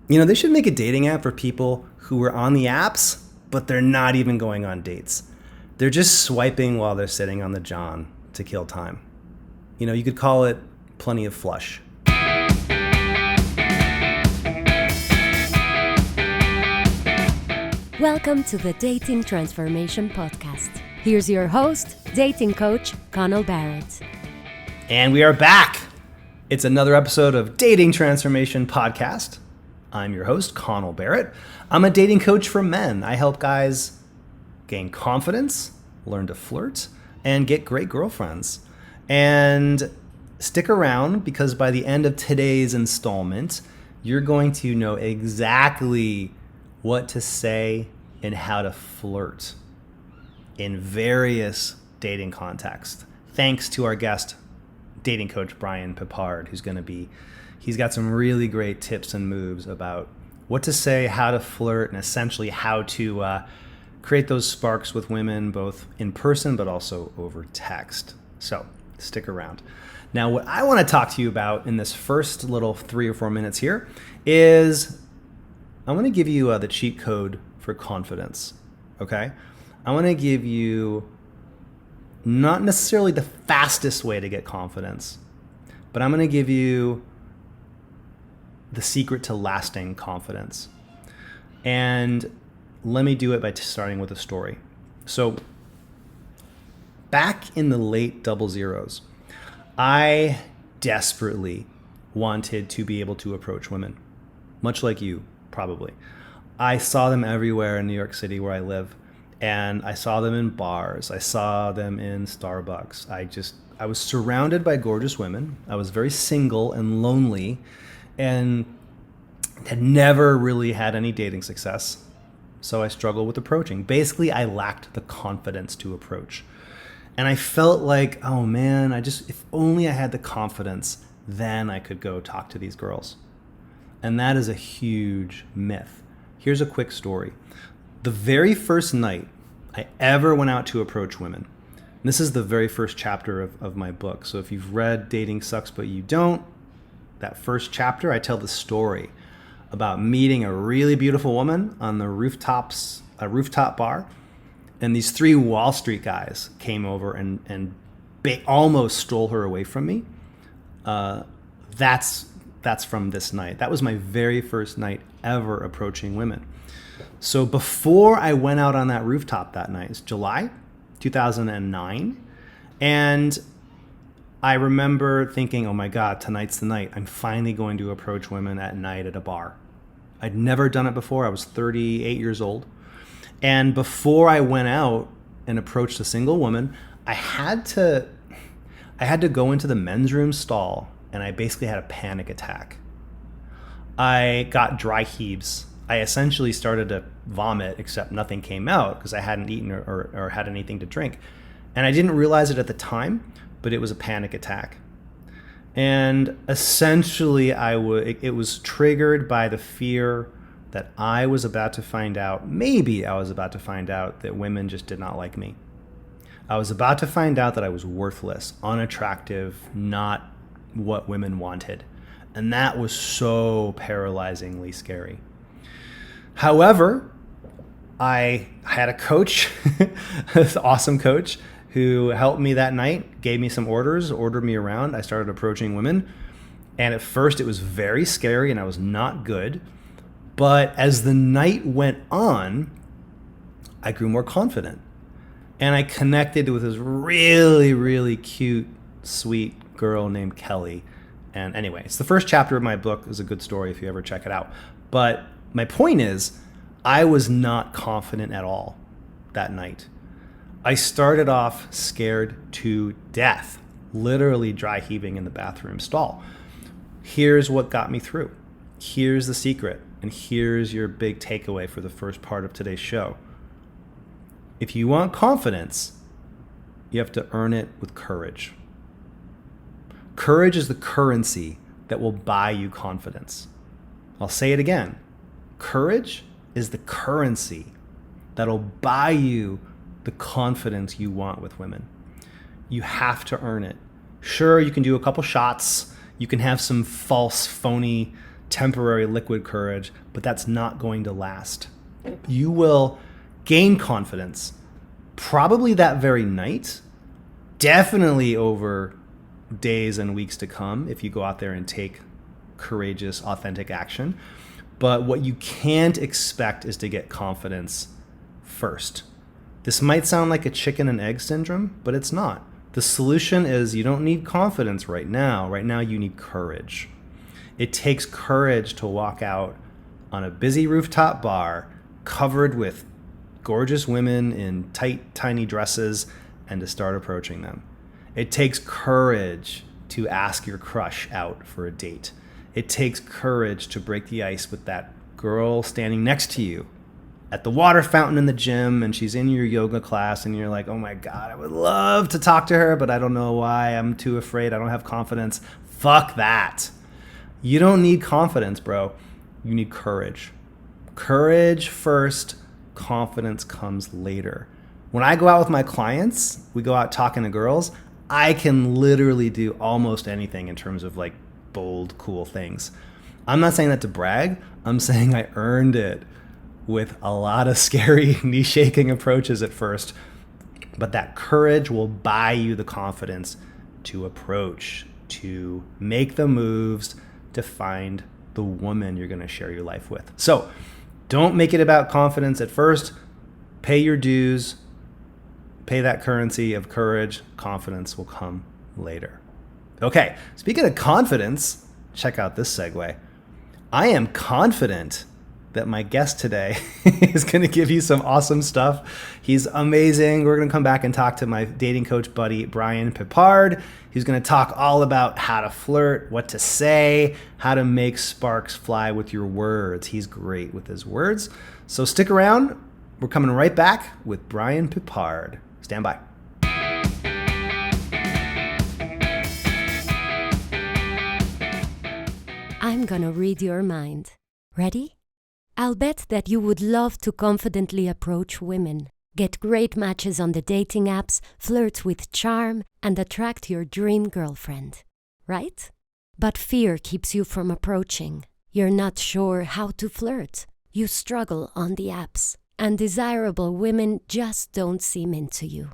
They should make a dating app for people who are on the apps, but they're not even going on dates. They're just swiping while they're sitting on the john to kill time. You could call it plenty of flush. Welcome to the Dating Transformation Podcast. Here's your host, dating coach, Connell Barrett. And we are back. It's another episode of Dating Transformation Podcast. I'm your host, Connell Barrett. I'm a dating coach for men. I help guys gain confidence, learn to flirt, and get great girlfriends. And stick around, because by the end of today's installment, you're going to know exactly what to say and how to flirt in various dating contexts. Thanks to our guest, dating coach Brian Pipard, he's got some really great tips and moves about what to say, how to flirt, and essentially how to create those sparks with women, both in person but also over text. So stick around. Now, what I want to talk to you about in this first little 3 or 4 minutes here is I want to give you the cheat code for confidence, okay? I want to give you not necessarily the fastest way to get confidence, but I'm going to give you the secret to lasting confidence. And let me do it by starting with a story. So back in the late 00s, I desperately wanted to be able to approach women, much like you. Probably. I saw them everywhere in New York City where I live, and I saw them in bars. I saw them in Starbucks. I was surrounded by gorgeous women. I was very single and lonely and had never really had any dating success. So I struggled with approaching. Basically, I lacked the confidence to approach. And I felt like, oh man, if only I had the confidence, then I could go talk to these girls. And that is a huge myth. Here's a quick story. The very first night I ever went out to approach women, and this is the very first chapter of my book. So if you've read Dating Sucks But You Don't, that first chapter, I tell the story about meeting a really beautiful woman on the rooftop bar. And these 3 Wall Street guys came over and almost stole her away from me. That's from this night. That was my very first night ever approaching women. So before I went out on that rooftop that night, it's July 2009, and I remember thinking, oh my God, tonight's the night. I'm finally going to approach women at night at a bar. I'd never done it before. I was 38 years old. And before I went out and approached a single woman, I had to go into the men's room stall, and I basically had a panic attack. I got dry heaves. I essentially started to vomit, except nothing came out because I hadn't eaten or had anything to drink. And I didn't realize it at the time, but it was a panic attack. And essentially, it was triggered by the fear that I was about to find out, maybe I was about to find out that women just did not like me. I was about to find out that I was worthless, unattractive, not what women wanted. And that was so paralyzingly scary. However, I had a coach, an awesome coach, who helped me that night, gave me some orders, ordered me around. I started approaching women. And at first it was very scary and I was not good. But as the night went on, I grew more confident. And I connected with this really, really cute, sweet girl named Kelly. And anyway, it's the first chapter of my book. It's a good story if you ever check it out. But my point is, I was not confident at all that night. I started off scared to death, literally dry heaving in the bathroom stall. Here's what got me through. Here's the secret. And here's your big takeaway for the first part of today's show. If you want confidence, you have to earn it with courage. Courage is the currency that will buy you confidence. I'll say it again. Courage is the currency that'll buy you the confidence you want with women. You have to earn it. Sure, you can do a couple shots. You can have some false, phony temporary liquid courage, but that's not going to last. You will gain confidence probably that very night, definitely over days and weeks to come if you go out there and take courageous, authentic action. But what you can't expect is to get confidence first. This might sound like a chicken and egg syndrome, but it's not. The solution is you don't need confidence right now. Right now you need courage. It takes courage to walk out on a busy rooftop bar covered with gorgeous women in tight, tiny dresses and to start approaching them. It takes courage to ask your crush out for a date. It takes courage to break the ice with that girl standing next to you at the water fountain in the gym, and she's in your yoga class, and you're like, oh my God, I would love to talk to her, but I don't know why. I'm too afraid. I don't have confidence. Fuck that. You don't need confidence, bro. You need courage. Courage first, confidence comes later. When I go out with my clients, we go out talking to girls, I can literally do almost anything in terms of like bold, cool things. I'm not saying that to brag. I'm saying I earned it with a lot of scary, knee-shaking approaches at first. But that courage will buy you the confidence to approach, to make the moves, to find the woman you're going to share your life with. So don't make it about confidence at first. Pay your dues. Pay that currency of courage. Confidence will come later. Okay, speaking of confidence, check out this segue. I am confident that my guest today is going to give you some awesome stuff. He's amazing. We're going to come back and talk to my dating coach buddy, Brian Pipard. He's going to talk all about how to flirt, what to say, how to make sparks fly with your words. He's great with his words. So stick around. We're coming right back with Brian Pipard. Stand by. I'm gonna read your mind. Ready? I'll bet that you would love to confidently approach women, get great matches on the dating apps, flirt with charm, and attract your dream girlfriend. Right? But fear keeps you from approaching. You're not sure how to flirt. You struggle on the apps, and desirable women just don't seem into you.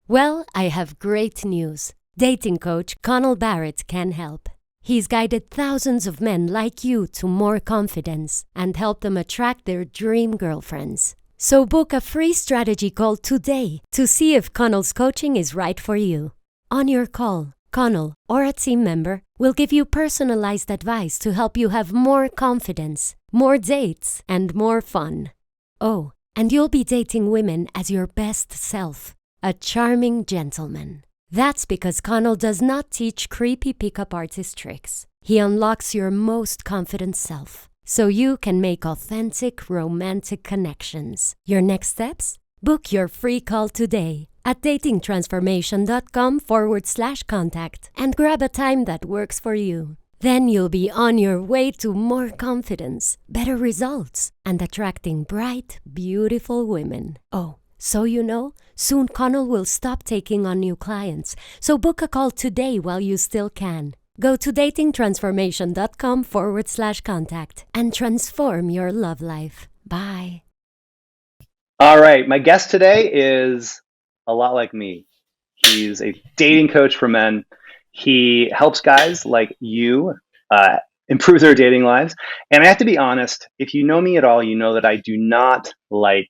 Well, I have great news. Dating coach Connell Barrett can help. He's guided thousands of men like you to more confidence and helped them attract their dream girlfriends. So book a free strategy call today to see if Connell's coaching is right for you. On your call, Connell or a team member will give you personalized advice to help you have more confidence, more dates, and more fun. Oh, and you'll be dating women as your best self, a charming gentleman. That's because Connell does not teach creepy pickup artist tricks. He unlocks your most confident self, so you can make authentic, romantic connections. Your next steps? Book your free call today at datingtransformation.com/contact and grab a time that works for you. Then you'll be on your way to more confidence, better results, and attracting bright, beautiful women. Oh, so you know, soon Connell will stop taking on new clients, so book a call today while you still can. Go to datingtransformation.com/contact and transform your love life. Bye. All right, my guest today is a lot like me. He's a dating coach for men. He helps guys like you improve their dating lives. And I have to be honest, if you know me at all, you know that I do not like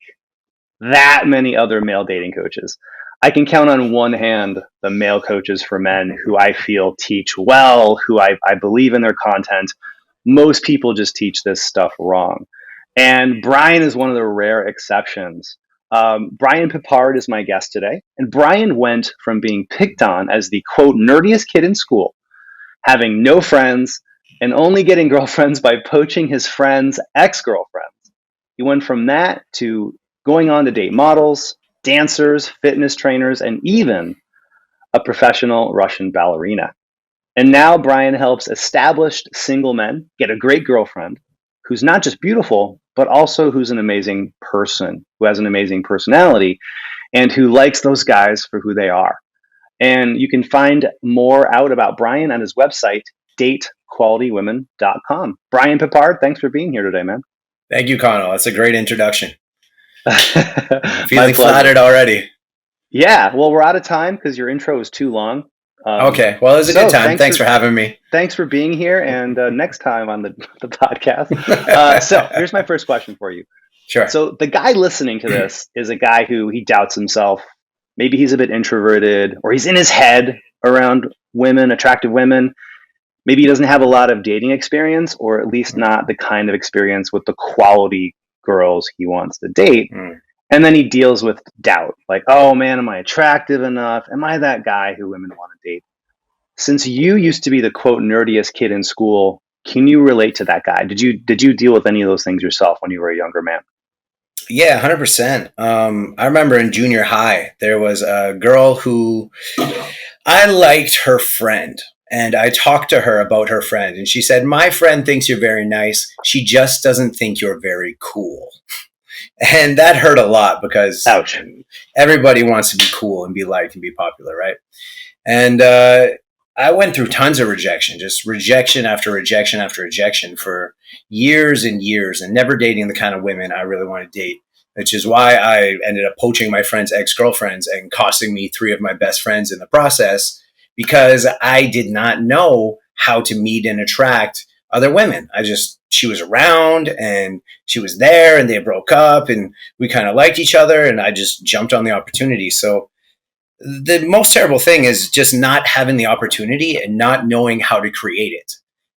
that many other male dating coaches. I can count on one hand the male coaches for men who I feel teach well, who I believe in their content. Most people just teach this stuff wrong. And Brian is one of the rare exceptions. Brian Pipard is my guest today. And Brian went from being picked on as the, quote, nerdiest kid in school, having no friends, and only getting girlfriends by poaching his friends' ex-girlfriends. He went from that to going on to date models, dancers, fitness trainers, and even a professional Russian ballerina. And now Brian helps established single men get a great girlfriend who's not just beautiful, but also who's an amazing person, who has an amazing personality, and who likes those guys for who they are. And you can find more out about Brian on his website, datequalitywomen.com. Brian Pipard, thanks for being here today, man. Thank you, Connell. That's a great introduction. I'm feeling My flattered already. Yeah, well, we're out of time because your intro was too long. Okay, well, it was a good time. Thanks for having me. Thanks for being here, and next time on the podcast. So here's my first question for you. Sure. So the guy listening to this is a guy who he doubts himself. Maybe he's a bit introverted, or he's in his head around women, attractive women. Maybe he doesn't have a lot of dating experience, or at least not the kind of experience with the quality girls he wants to date. And then he deals with doubt, like, oh man, am I attractive enough? Am I that guy who women want to date? Since you used to be the quote nerdiest kid in school, can you relate to that guy? Did you deal with any of those things yourself when you were a younger man? Yeah, 100%. I remember in junior high, there was a girl who I liked her friend. And I talked to her about her friend. And she said, my friend thinks you're very nice. She just doesn't think you're very cool. And that hurt a lot because Ouch. Everybody wants to be cool and be liked and be popular, right? And I went through tons of rejection, just rejection after rejection after rejection for years and years, and never dating the kind of women I really want to date, which is why I ended up poaching my friends' ex-girlfriends and costing me 3 of my best friends in the process, because I did not know how to meet and attract other women. She was around and she was there, and they broke up and we kind of liked each other, and I just jumped on the opportunity. So the most terrible thing is just not having the opportunity and not knowing how to create it,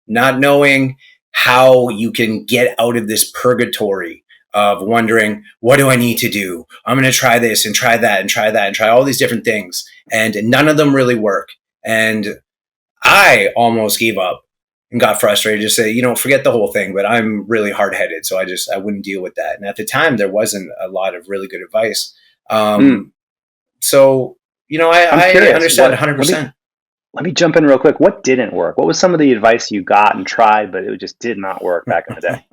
not knowing how you can get out of this purgatory of wondering, what do I need to do? I'm going to try this and try that and try that and try all these different things. And none of them really work. And I almost gave up and got frustrated, just say, forget the whole thing, but I'm really hard-headed. So I wouldn't deal with that. And at the time, there wasn't a lot of really good advice. So, I understand 100%. Let me jump in real quick. What didn't work? What was some of the advice you got and tried, but it just did not work back in the day?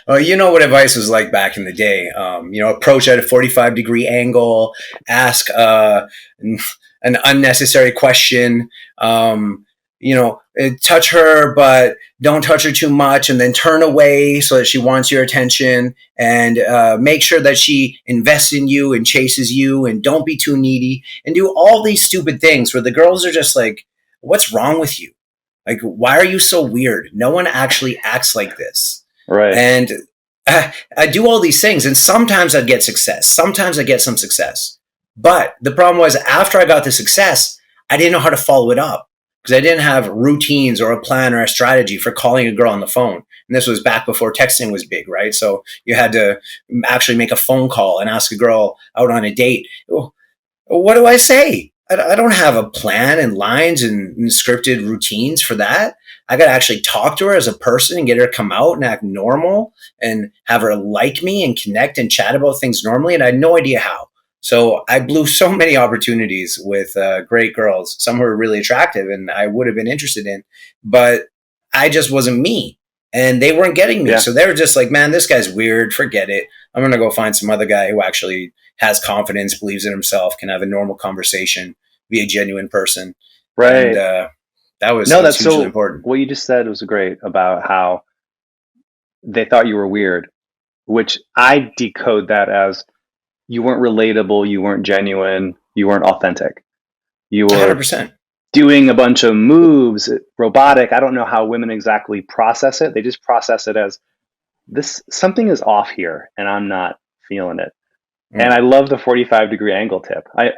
Well, you know what advice was like back in the day. Approach at a 45-degree angle, ask an unnecessary question, touch her, but don't touch her too much, and then turn away so that she wants your attention, and make sure that she invests in you and chases you, and don't be too needy, and do all these stupid things where the girls are just like, what's wrong with you? Like, why are you so weird? No one actually acts like this. Right. And I do all these things, and sometimes I'd get success. Sometimes I get some success. But the problem was, after I got the success, I didn't know how to follow it up, because I didn't have routines or a plan or a strategy for calling a girl on the phone. And this was back before texting was big, right? So you had to actually make a phone call and ask a girl out on a date. What do I say? I don't have a plan and lines and scripted routines for that. I got to actually talk to her as a person and get her to come out and act normal and have her like me and connect and chat about things normally. And I had no idea how. So I blew so many opportunities with great girls, some who were really attractive and I would have been interested in, but I just wasn't me and they weren't getting me. Yeah. So they were just like, man, this guy's weird. Forget it. I'm going to go find some other guy who actually has confidence, believes in himself, can have a normal conversation, be a genuine person. Right. And that's hugely so important. What you just said was great about how they thought you were weird, which I decode that as you weren't relatable, you weren't genuine, you weren't authentic. You were 100%. Doing a bunch of moves, robotic. I don't know how women exactly process it. They just process it as something is off here and I'm not feeling it. And I love the 45-degree angle tip. I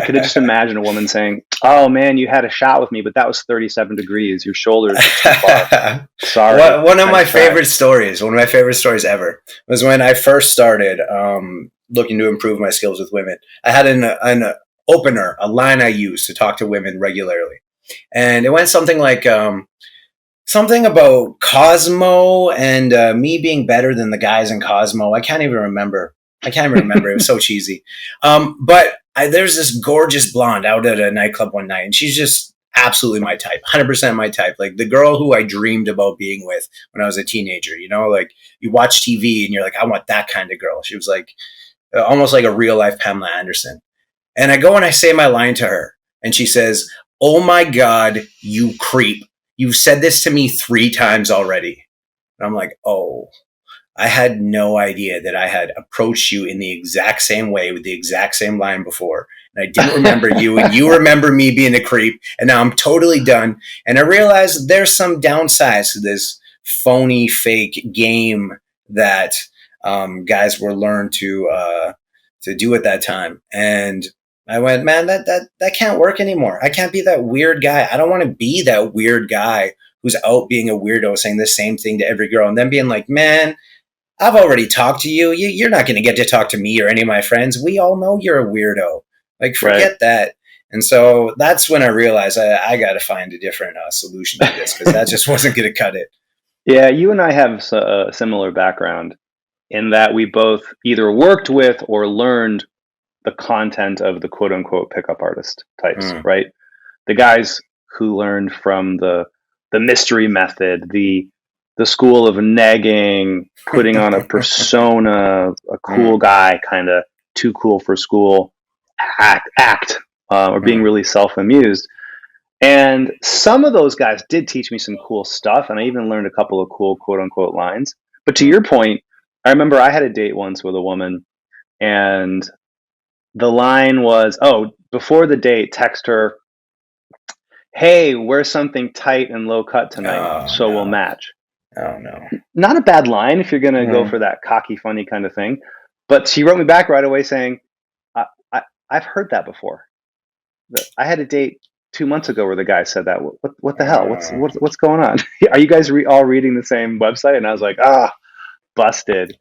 could just imagine a woman saying, oh man, you had a shot with me, but that was 37 degrees. Your shoulders are too far. Sorry. One of my favorite stories ever was when I first started looking to improve my skills with women. I had an opener, a line I used to talk to women regularly. And it went something like, something about Cosmo and me being better than the guys in Cosmo. I can't even remember. It was so cheesy. But there's this gorgeous blonde out at a nightclub one night, and she's just absolutely my type, 100% my type. Like the girl who I dreamed about being with when I was a teenager, like you watch TV and you're like, I want that kind of girl. She was like almost like a real life Pamela Anderson. And I go and I say my line to her and she says, oh my God, you creep. you've said this to me 3 times already. And I'm like, oh, I had no idea that I had approached you in the exact same way with the exact same line before. And I didn't remember you, and you remember me being a creep. And now I'm totally done. And I realized there's some downsides to this phony, fake game that guys were learned to do at that time. And I went, man, that can't work anymore. I can't be that weird guy. I don't want to be that weird guy who's out being a weirdo, saying the same thing to every girl, and then being like, man, I've already talked to you. You're not going to get to talk to me or any of my friends. We all know you're a weirdo. Like, forget that. And so that's when I realized I got to find a different solution to this, because that just wasn't going to cut it. Yeah, you and I have a similar background in that we both either worked with or learned the content of the quote unquote pickup artist types, right? The guys who learned from the mystery method, the school of negging, putting on a persona, a cool guy, kind of too cool for school, act, or being really self-amused. And some of those guys did teach me some cool stuff, and I even learned a couple of cool quote unquote lines. But to your point, I remember I had a date once with a woman, and the line was, oh, before the date, text her, hey, wear something tight and low cut tonight, we'll match. Oh, no. Not a bad line if you're going to go for that cocky, funny kind of thing. But she wrote me back right away saying, I've heard that before. I had a date 2 months ago where the guy said that. What the hell? What's going on? Are you guys all reading the same website? And I was like, busted.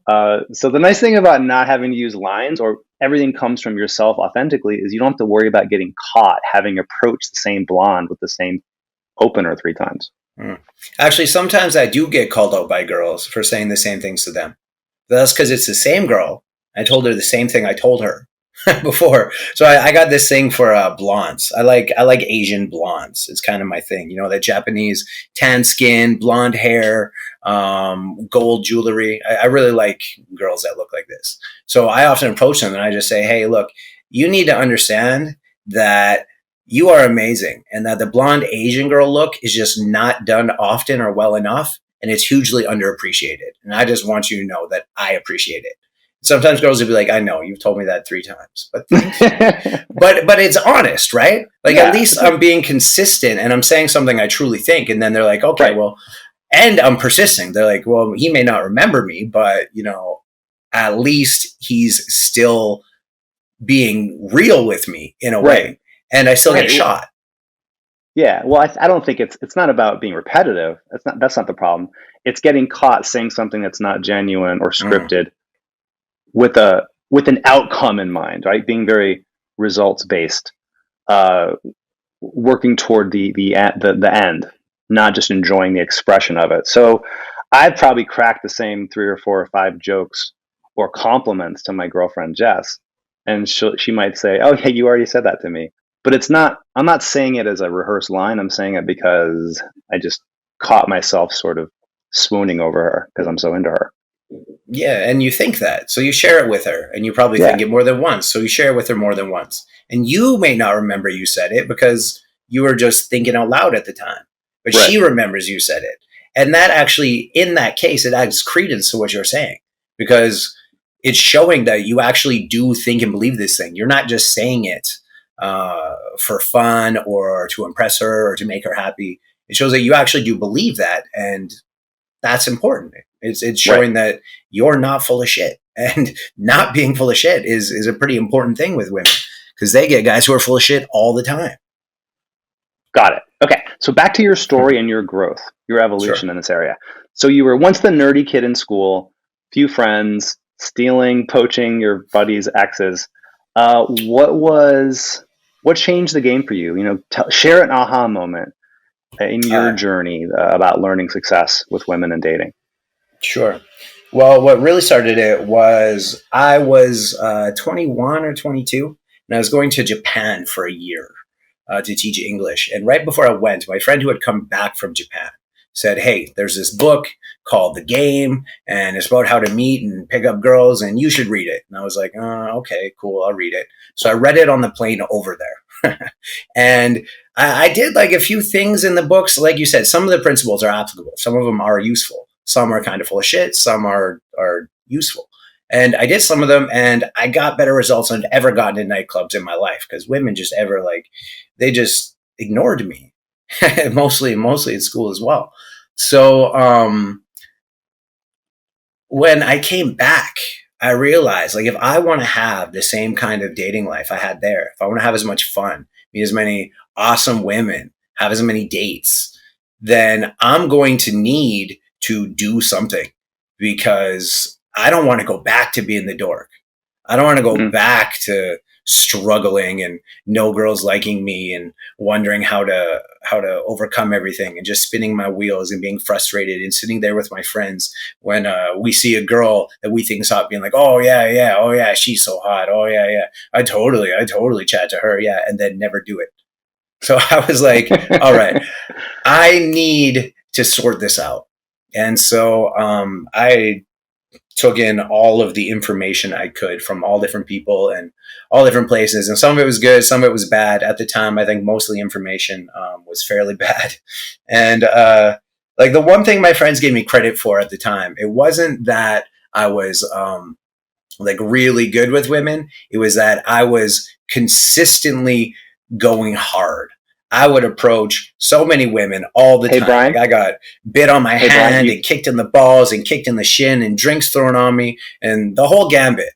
So the nice thing about not having to use lines, or everything comes from yourself authentically, is you don't have to worry about getting caught having approached the same blonde with the same opener 3 times. Actually, sometimes I do get called out by girls for saying the same things to them. That's because it's the same girl. I told her the same thing I told her before. So I got this thing for blondes. I like Asian blondes. It's kind of my thing. You know, that Japanese tan skin, blonde hair, gold jewelry. I really like girls that look like this. So I often approach them and I just say, hey, look, you need to understand that you are amazing, and that the blonde Asian girl look is just not done often or well enough, and it's hugely underappreciated. And I just want you to know that I appreciate it. Sometimes girls will be like, I know, you've told me that 3 times, but but it's honest, right? Like, at least I'm being consistent and I'm saying something I truly think. And then they're like, okay, well, and I'm persisting. They're like, well, he may not remember me, but, you know, at least he's still being real with me in a way. And I still get a shot. Yeah, well, I don't think it's not about being repetitive. That's not the problem. It's getting caught saying something that's not genuine or scripted with an outcome in mind, right? Being very results based, working toward the end, not just enjoying the expression of it. So I've probably cracked the same 3 or 4 or 5 jokes or compliments to my girlfriend Jess, and she might say, "Oh, yeah, you already said that to me." But I'm not saying it as a rehearsed line. I'm saying it because I just caught myself sort of swooning over her because I'm so into her. Yeah, and you think that. So you share it with her, and you probably think it more than once. So you share it with her more than once. And you may not remember you said it because you were just thinking out loud at the time. But she remembers you said it. And that actually, in that case, it adds credence to what you're saying, because it's showing that you actually do think and believe this thing. You're not just saying it for fun or to impress her or to make her happy. It shows that you actually do believe that, and that's important. It's showing that you're not full of shit, and not being full of shit is a pretty important thing with women, because they get guys who are full of shit all the time. Got it. Okay, so back to your story and your growth, your evolution in this area. So you were once the nerdy kid in school, few friends, stealing, poaching your buddies' exes. What changed the game for you? You know, share an aha moment in your journey about learning success with women and dating. Sure. Well, what really started it was I was 21 or 22, and I was going to Japan for a year to teach English. And right before I went, my friend who had come back from Japan said, hey, there's this book called The Game, and it's about how to meet and pick up girls, and you should read it. And I was like, okay, cool, I'll read it. So I read it on the plane over there. And I did like a few things in the books. Like you said, some of the principles are applicable. Some of them are useful. Some are kind of full of shit. Some are useful. And I did some of them, and I got better results than I'd ever gotten in nightclubs in my life, because women just ever like, they just ignored me, mostly at school as well. So when I came back, I realized, like, if I want to have the same kind of dating life I had there, if I want to have as much fun, meet as many awesome women, have as many dates, then I'm going to need to do something, because I don't want to go back to being the dork. I don't want to go back to struggling and no girls liking me and wondering how to overcome everything, and just spinning my wheels and being frustrated and sitting there with my friends when we see a girl that we think is hot, being like, oh yeah, she's so hot, oh yeah, I totally chat to her, yeah, and then never do it. So I was like, all right, I need to sort this out. And so I took in all of the information I could from all different people and all different places. And some of it was good, some of it was bad. At the time, I think mostly information was fairly bad. And like, the one thing my friends gave me credit for at the time, it wasn't that I was like really good with women. It was that I was consistently going hard. I would approach so many women all the time. Brian? Like, I got bit on my hand, and kicked in the balls and kicked in the shin and drinks thrown on me and the whole gambit.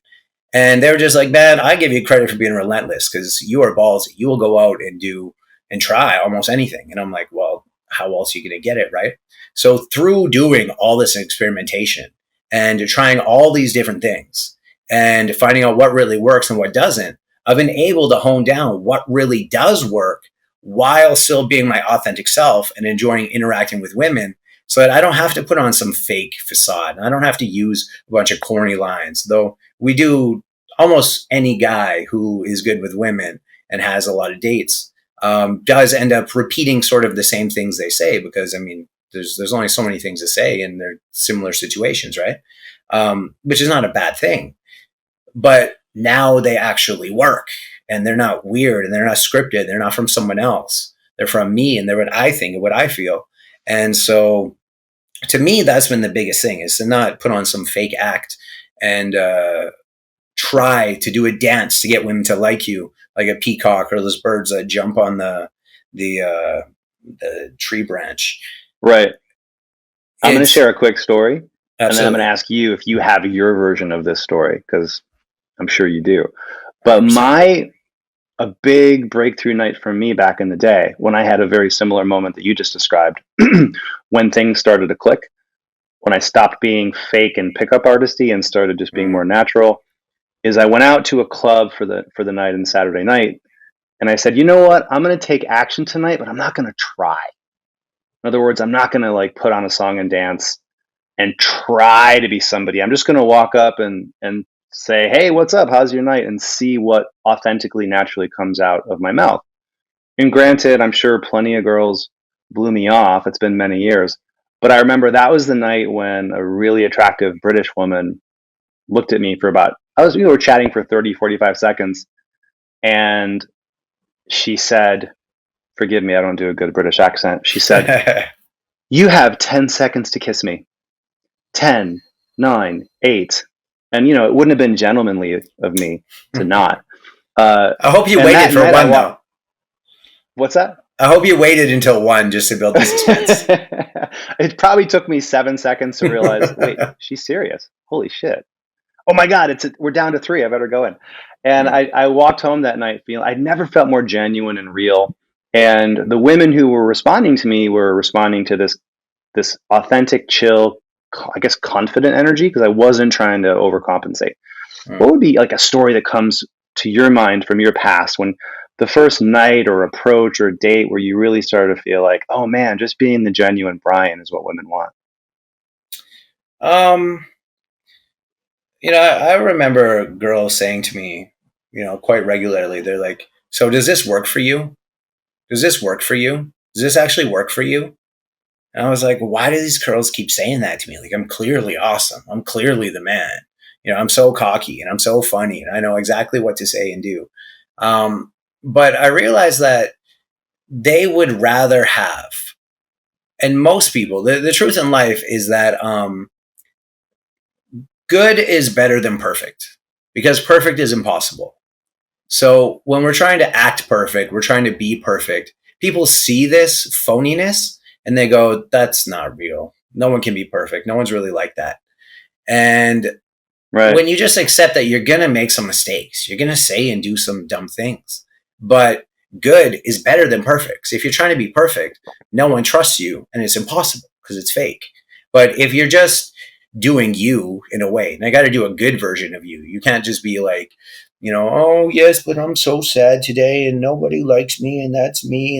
And they were just like, man, I give you credit for being relentless, because you are ballsy. You will go out and do and try almost anything. And I'm like, well, how else are you going to get it, right? So through doing all this experimentation and trying all these different things and finding out what really works and what doesn't, I've been able to hone down what really does work, while still being my authentic self and enjoying interacting with women, so that I don't have to put on some fake facade. I don't have to use a bunch of corny lines, though we do. Almost any guy who is good with women and has a lot of dates does end up repeating sort of the same things they say, because, I mean, there's only so many things to say in their similar situations, right? Which is not a bad thing. But now they actually work. And they're not weird, and they're not scripted. They're not from someone else. They're from me, and they're what I think and what I feel. And so to me, that's been the biggest thing, is to not put on some fake act and try to do a dance to get women to like you, like a peacock or those birds that jump on the tree branch. Right. I'm going to share a quick story. Absolutely. And then I'm going to ask you if you have your version of this story, because I'm sure you do. But a big breakthrough night for me back in the day, when I had a very similar moment that you just described, when things started to click, when I stopped being fake and pickup artisty and started just being more natural, is I went out to a club for the night and Saturday night, and I said, you know what, I'm going to take action tonight, but I'm not going to try. In other words, I'm not going to like put on a song and dance and try to be somebody. I'm just going to walk up and say, hey, what's up? How's your night? And see what authentically, naturally comes out of my mouth. And granted, I'm sure plenty of girls blew me off. It's been many years. But I remember that was the night when a really attractive British woman looked at me for we were chatting for 30, 45 seconds. And she said, forgive me, I don't do a good British accent. She said, you have 10 seconds to kiss me. 10, 9, 8. And, it wouldn't have been gentlemanly of me to not. I hope you waited for one, though. What's that? I hope you waited until one just to build the suspense. It probably took me 7 seconds to realize, wait, she's serious. Holy shit. Oh my God, we're down to 3. I better go in. And I walked home that night feeling, I'd never felt more genuine and real. And the women who were responding to me were responding to this authentic, chill, I guess, confident energy, because I wasn't trying to overcompensate. What would be like a story that comes to your mind from your past, when the first night or approach or date where you really started to feel like, oh man, just being the genuine Brian is what women want? I remember girls saying to me, quite regularly, they're like, so does this work for you? Does this work for you? Does this actually work for you? And I was like, why do these girls keep saying that to me? Like, I'm clearly awesome. I'm clearly the man. I'm so cocky and I'm so funny and I know exactly what to say and do. But I realized that they would rather have, and most people, the truth in life is that good is better than perfect, because perfect is impossible. So when we're trying to act perfect, we're trying to be perfect, people see this phoniness and they go, that's not real. No one can be perfect. No one's really like that. And when you just accept that you're going to make some mistakes, you're going to say and do some dumb things, but good is better than perfect. So if you're trying to be perfect, no one trusts you and it's impossible because it's fake. But if you're just doing you in a way, and I got to do a good version of you, you can't just be like, oh yes, but I'm so sad today and nobody likes me and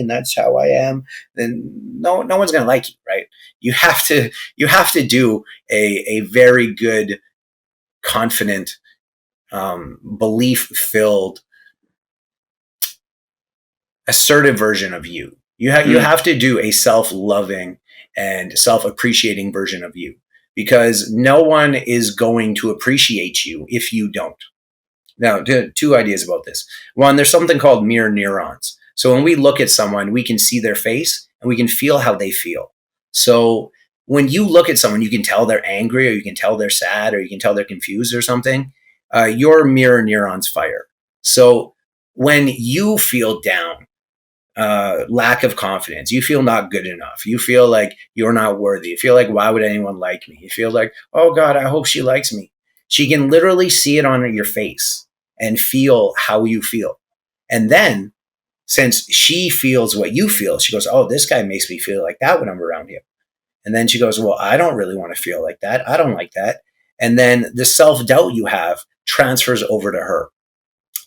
that's how I am. Then no one's going to like you, right? You have to do a very good, confident, belief filled, assertive version of you. You have to do a self-loving and self-appreciating version of you, because no one is going to appreciate you if you don't. Now, two ideas about this. One, there's something called mirror neurons. So when we look at someone, we can see their face and we can feel how they feel. So when you look at someone, you can tell they're angry, or you can tell they're sad, or you can tell they're confused or something. Your mirror neurons fire. So when you feel down, lack of confidence, you feel not good enough, you feel like you're not worthy, you feel like, why would anyone like me? You feel like, oh God, I hope she likes me. She can literally see it on your face and feel how you feel. And then, since she feels what you feel, she goes, oh, this guy makes me feel like that when I'm around him. And then she goes, well, I don't really want to feel like that. I don't like that. And then the self-doubt you have transfers over to her.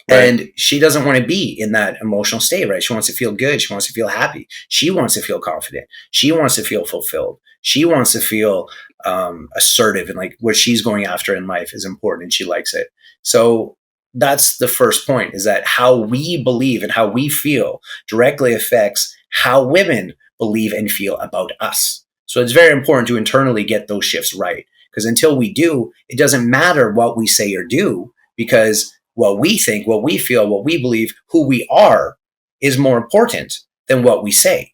Right. And she doesn't want to be in that emotional state, right? She wants to feel good. She wants to feel happy. She wants to feel confident. She wants to feel fulfilled. She wants to feel assertive, and like what she's going after in life is important and she likes it. So that's the first point, is that how we believe and how we feel directly affects how women believe and feel about us. So it's very important to internally get those shifts right, because until we do, it doesn't matter what we say or do, because what we think, what we feel, what we believe, who we are is more important than what we say.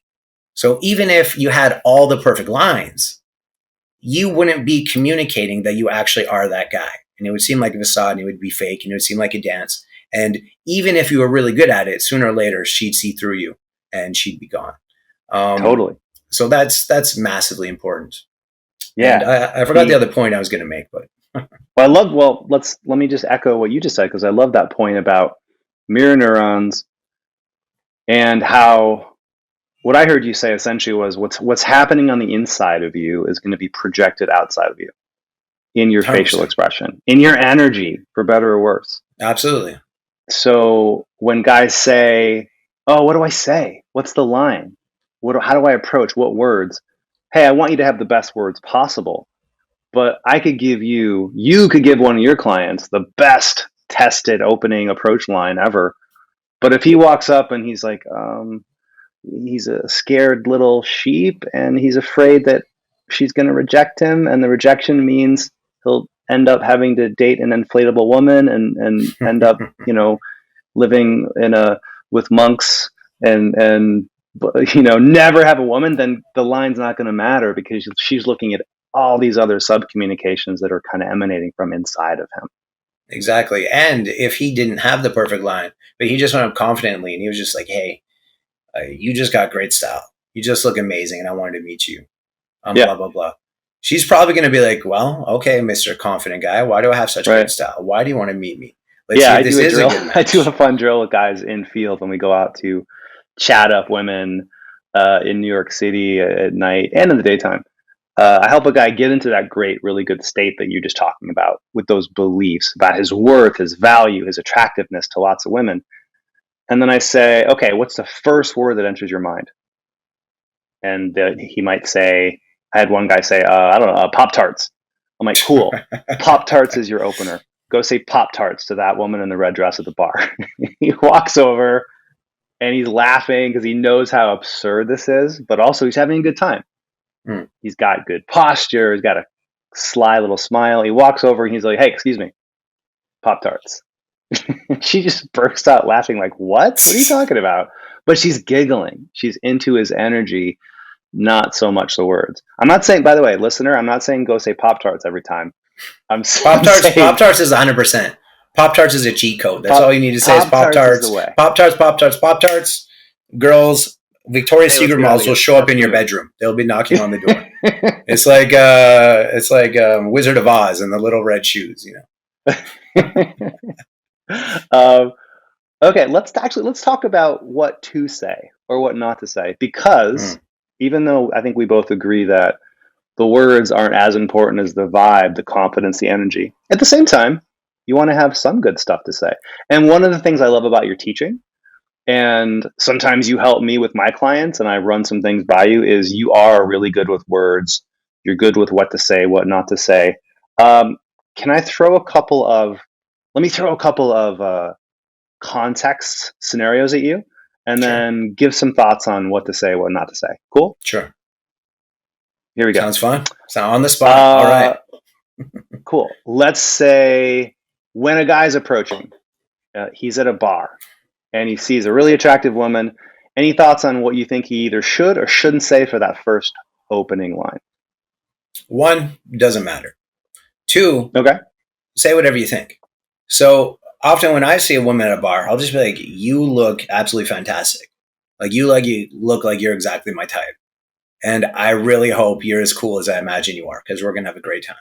So even if you had all the perfect lines, you wouldn't be communicating that you actually are that guy. And it would seem like a facade, and it would be fake, and it would seem like a dance. And even if you were really good at it, sooner or later, she'd see through you and she'd be gone. Totally. So that's massively important. Yeah. And I forgot the other point I was going to make, but. Let me just echo what you just said, because I love that point about mirror neurons, and how what I heard you say essentially was what's happening on the inside of you is going to be projected outside of you in your 100%. Facial expression, in your energy, for better or worse. Absolutely. So when guys say, oh, what do I say? What's the line? How do I approach? What words? Hey, I want you to have the best words possible. But I could give you could give one of your clients the best tested opening approach line ever. But if he walks up and he's like, he's a scared little sheep and he's afraid that she's going to reject him, and the rejection means he'll end up having to date an inflatable woman and end up, living with monks and never have a woman, then the line's not going to matter, because she's looking at all these other sub-communications that are kind of emanating from inside of him. Exactly. And if he didn't have the perfect line, but he just went up confidently and he was just like, hey, you just got great style. You just look amazing and I wanted to meet you. Blah, blah, blah. She's probably going to be like, well, okay, Mr. Confident Guy, why do I have such great style? Why do you want to meet me? Let's see if this is a good match. I do a fun drill with guys in field when we go out to chat up women in New York City at night and in the daytime. I help a guy get into that great, really good state that you're just talking about, with those beliefs about his worth, his value, his attractiveness to lots of women. And then I say, okay, what's the first word that enters your mind? And he might say, I had one guy say, I don't know, Pop-Tarts. I'm like, cool. Pop-Tarts is your opener. Go say Pop-Tarts to that woman in the red dress at the bar. He walks over and he's laughing because he knows how absurd this is, but also he's having a good time. He's got good posture. He's got a sly little smile. He walks over and he's like, hey, excuse me, Pop-Tarts. She just bursts out laughing like, what? What are you talking about? But she's giggling. She's into his energy, not so much the words. I'm not saying, by the way, listener, I'm not saying go say Pop-Tarts every time. Pop-Tarts, Pop-Tarts is 100%. Pop-Tarts is a cheat code. That's all you need to say is Pop-Tarts. Pop-Tarts, Pop-Tarts, Pop-Tarts. Girls, Victoria's Secret models will show up in your bedroom. They'll be knocking on the door. It's like Wizard of Oz and the Little Red Shoes, you know. Okay, let's talk about what to say or what not to say, because even though I think we both agree that the words aren't as important as the vibe, the confidence, the energy, at the same time, you want to have some good stuff to say. And one of the things I love about your teaching, and sometimes you help me with my clients and I run some things by you, is you are really good with words. You're good with what to say, what not to say. Can I throw a couple of context scenarios at you, and then give some thoughts on what to say, what not to say. Cool? Sure. Here we go. Sounds fun. Sound on the spot. All right. Cool. Let's say when a guy's approaching, he's at a bar and he sees a really attractive woman. Any thoughts on what you think he either should or shouldn't say for that first opening line? 1, doesn't matter. 2, okay, say whatever you think. So often when I see a woman at a bar, I'll just be like, you look absolutely fantastic. Like you look like you're exactly my type. And I really hope you're as cool as I imagine you are, because we're going to have a great time.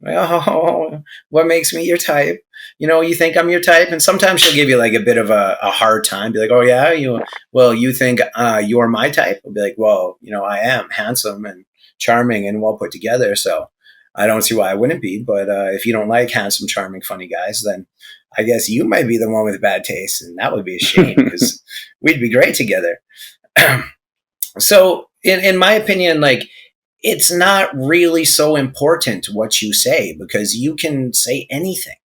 Oh, what makes me your type? You know, you think I'm your type? And sometimes she'll give you like a bit of a hard time. Be like, oh yeah, you think you're my type? I'll be like, well, you know, I am handsome and charming and well put together. So I don't see why I wouldn't be. But if you don't like handsome, charming, funny guys, then I guess you might be the one with bad taste. And that would be a shame, because we'd be great together. So in my opinion, like, it's not really so important what you say, because you can say anything.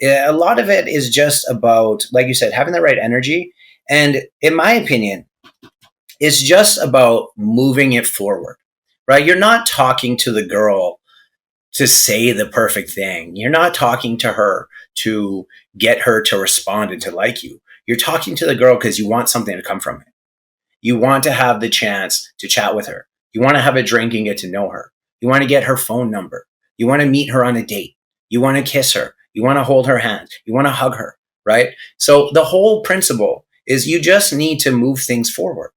A lot of it is just about, like you said, having the right energy. And in my opinion, it's just about moving it forward, right? You're not talking to the girl to say the perfect thing. You're not talking to her to get her to respond and to like you. You're talking to the girl because you want something to come from it. You want to have the chance to chat with her. You want to have a drink and get to know her. You want to get her phone number. You want to meet her on a date. You want to kiss her. You want to hold her hand. You want to hug her, right? So the whole principle is you just need to move things forward.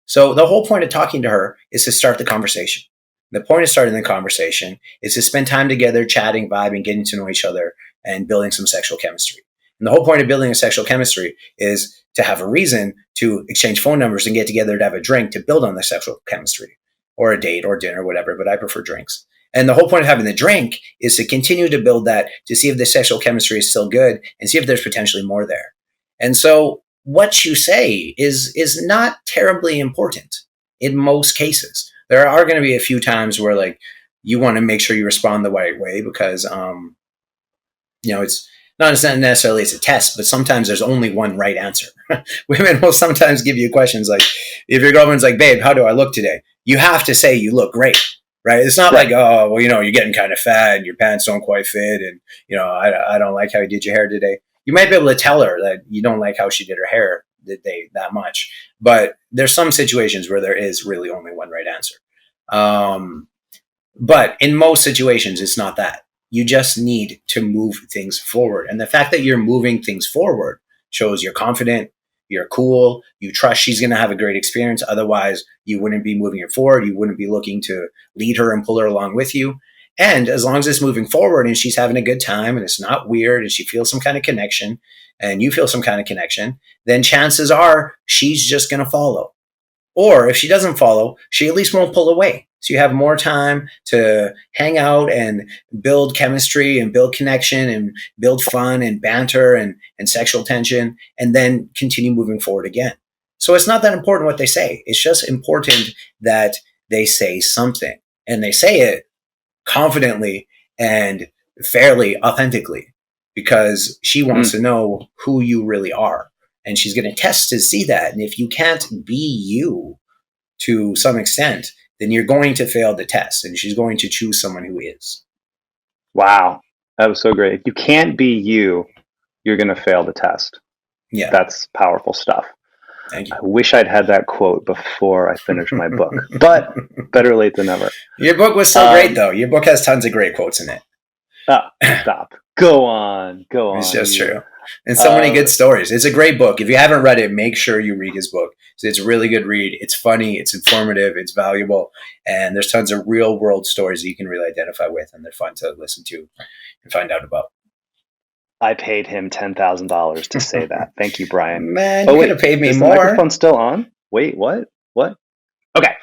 So the whole point of talking to her is to start the conversation. The point of starting the conversation is to spend time together, chatting, vibing, getting to know each other, and building some sexual chemistry. And the whole point of building a sexual chemistry is to have a reason to exchange phone numbers and get together to have a drink to build on the sexual chemistry, or a date or dinner, whatever, but I prefer drinks. And the whole point of having the drink is to continue to build that, to see if the sexual chemistry is still good and see if there's potentially more there. And so what you say is not terribly important in most cases. There are going to be a few times where, like, you want to make sure you respond the right way, because, it's not necessarily it's a test, but sometimes there's only one right answer. Women will sometimes give you questions like, if your girlfriend's like, babe, how do I look today? You have to say you look great, right? It's not like, oh, well, you're getting kind of fat and your pants don't quite fit. And, I don't like how you did your hair today. You might be able to tell her that you don't like how she did her hair that much. But there's some situations where there is really only one right answer. But in most situations, it's not that. You just need to move things forward. And the fact that you're moving things forward shows you're confident, you're cool, you trust she's going to have a great experience. Otherwise, you wouldn't be moving it forward. You wouldn't be looking to lead her and pull her along with you. And as long as it's moving forward and she's having a good time and it's not weird and she feels some kind of connection and you feel some kind of connection, then chances are she's just going to follow. Or if she doesn't follow, she at least won't pull away. So you have more time to hang out and build chemistry and build connection and build fun and banter and sexual tension, and then continue moving forward again. So it's not that important what they say. It's just important that they say something, and they say it confidently and fairly authentically, because she wants to know who you really are. And she's going to test to see that. And if you can't be you to some extent, then you're going to fail the test, and she's going to choose someone who is. Wow. That was so great. If you can't be you, you're going to fail the test. Yeah. That's powerful stuff. Thank you. I wish I'd had that quote before I finished my book, but better late than never. Your book was so great, though. Your book has tons of great quotes in it. Stop. Go on. It's just true. And so many good stories. It's a great book. If you haven't read it, make sure you read his book. It's a really good read. It's funny. It's informative. It's valuable. And there's tons of real world stories that you can really identify with. And they're fun to listen to and find out about. I paid him $10,000 to say that. Thank you, Brian. Man, you could have paid me more. Is the microphone still on? Wait, what? Okay.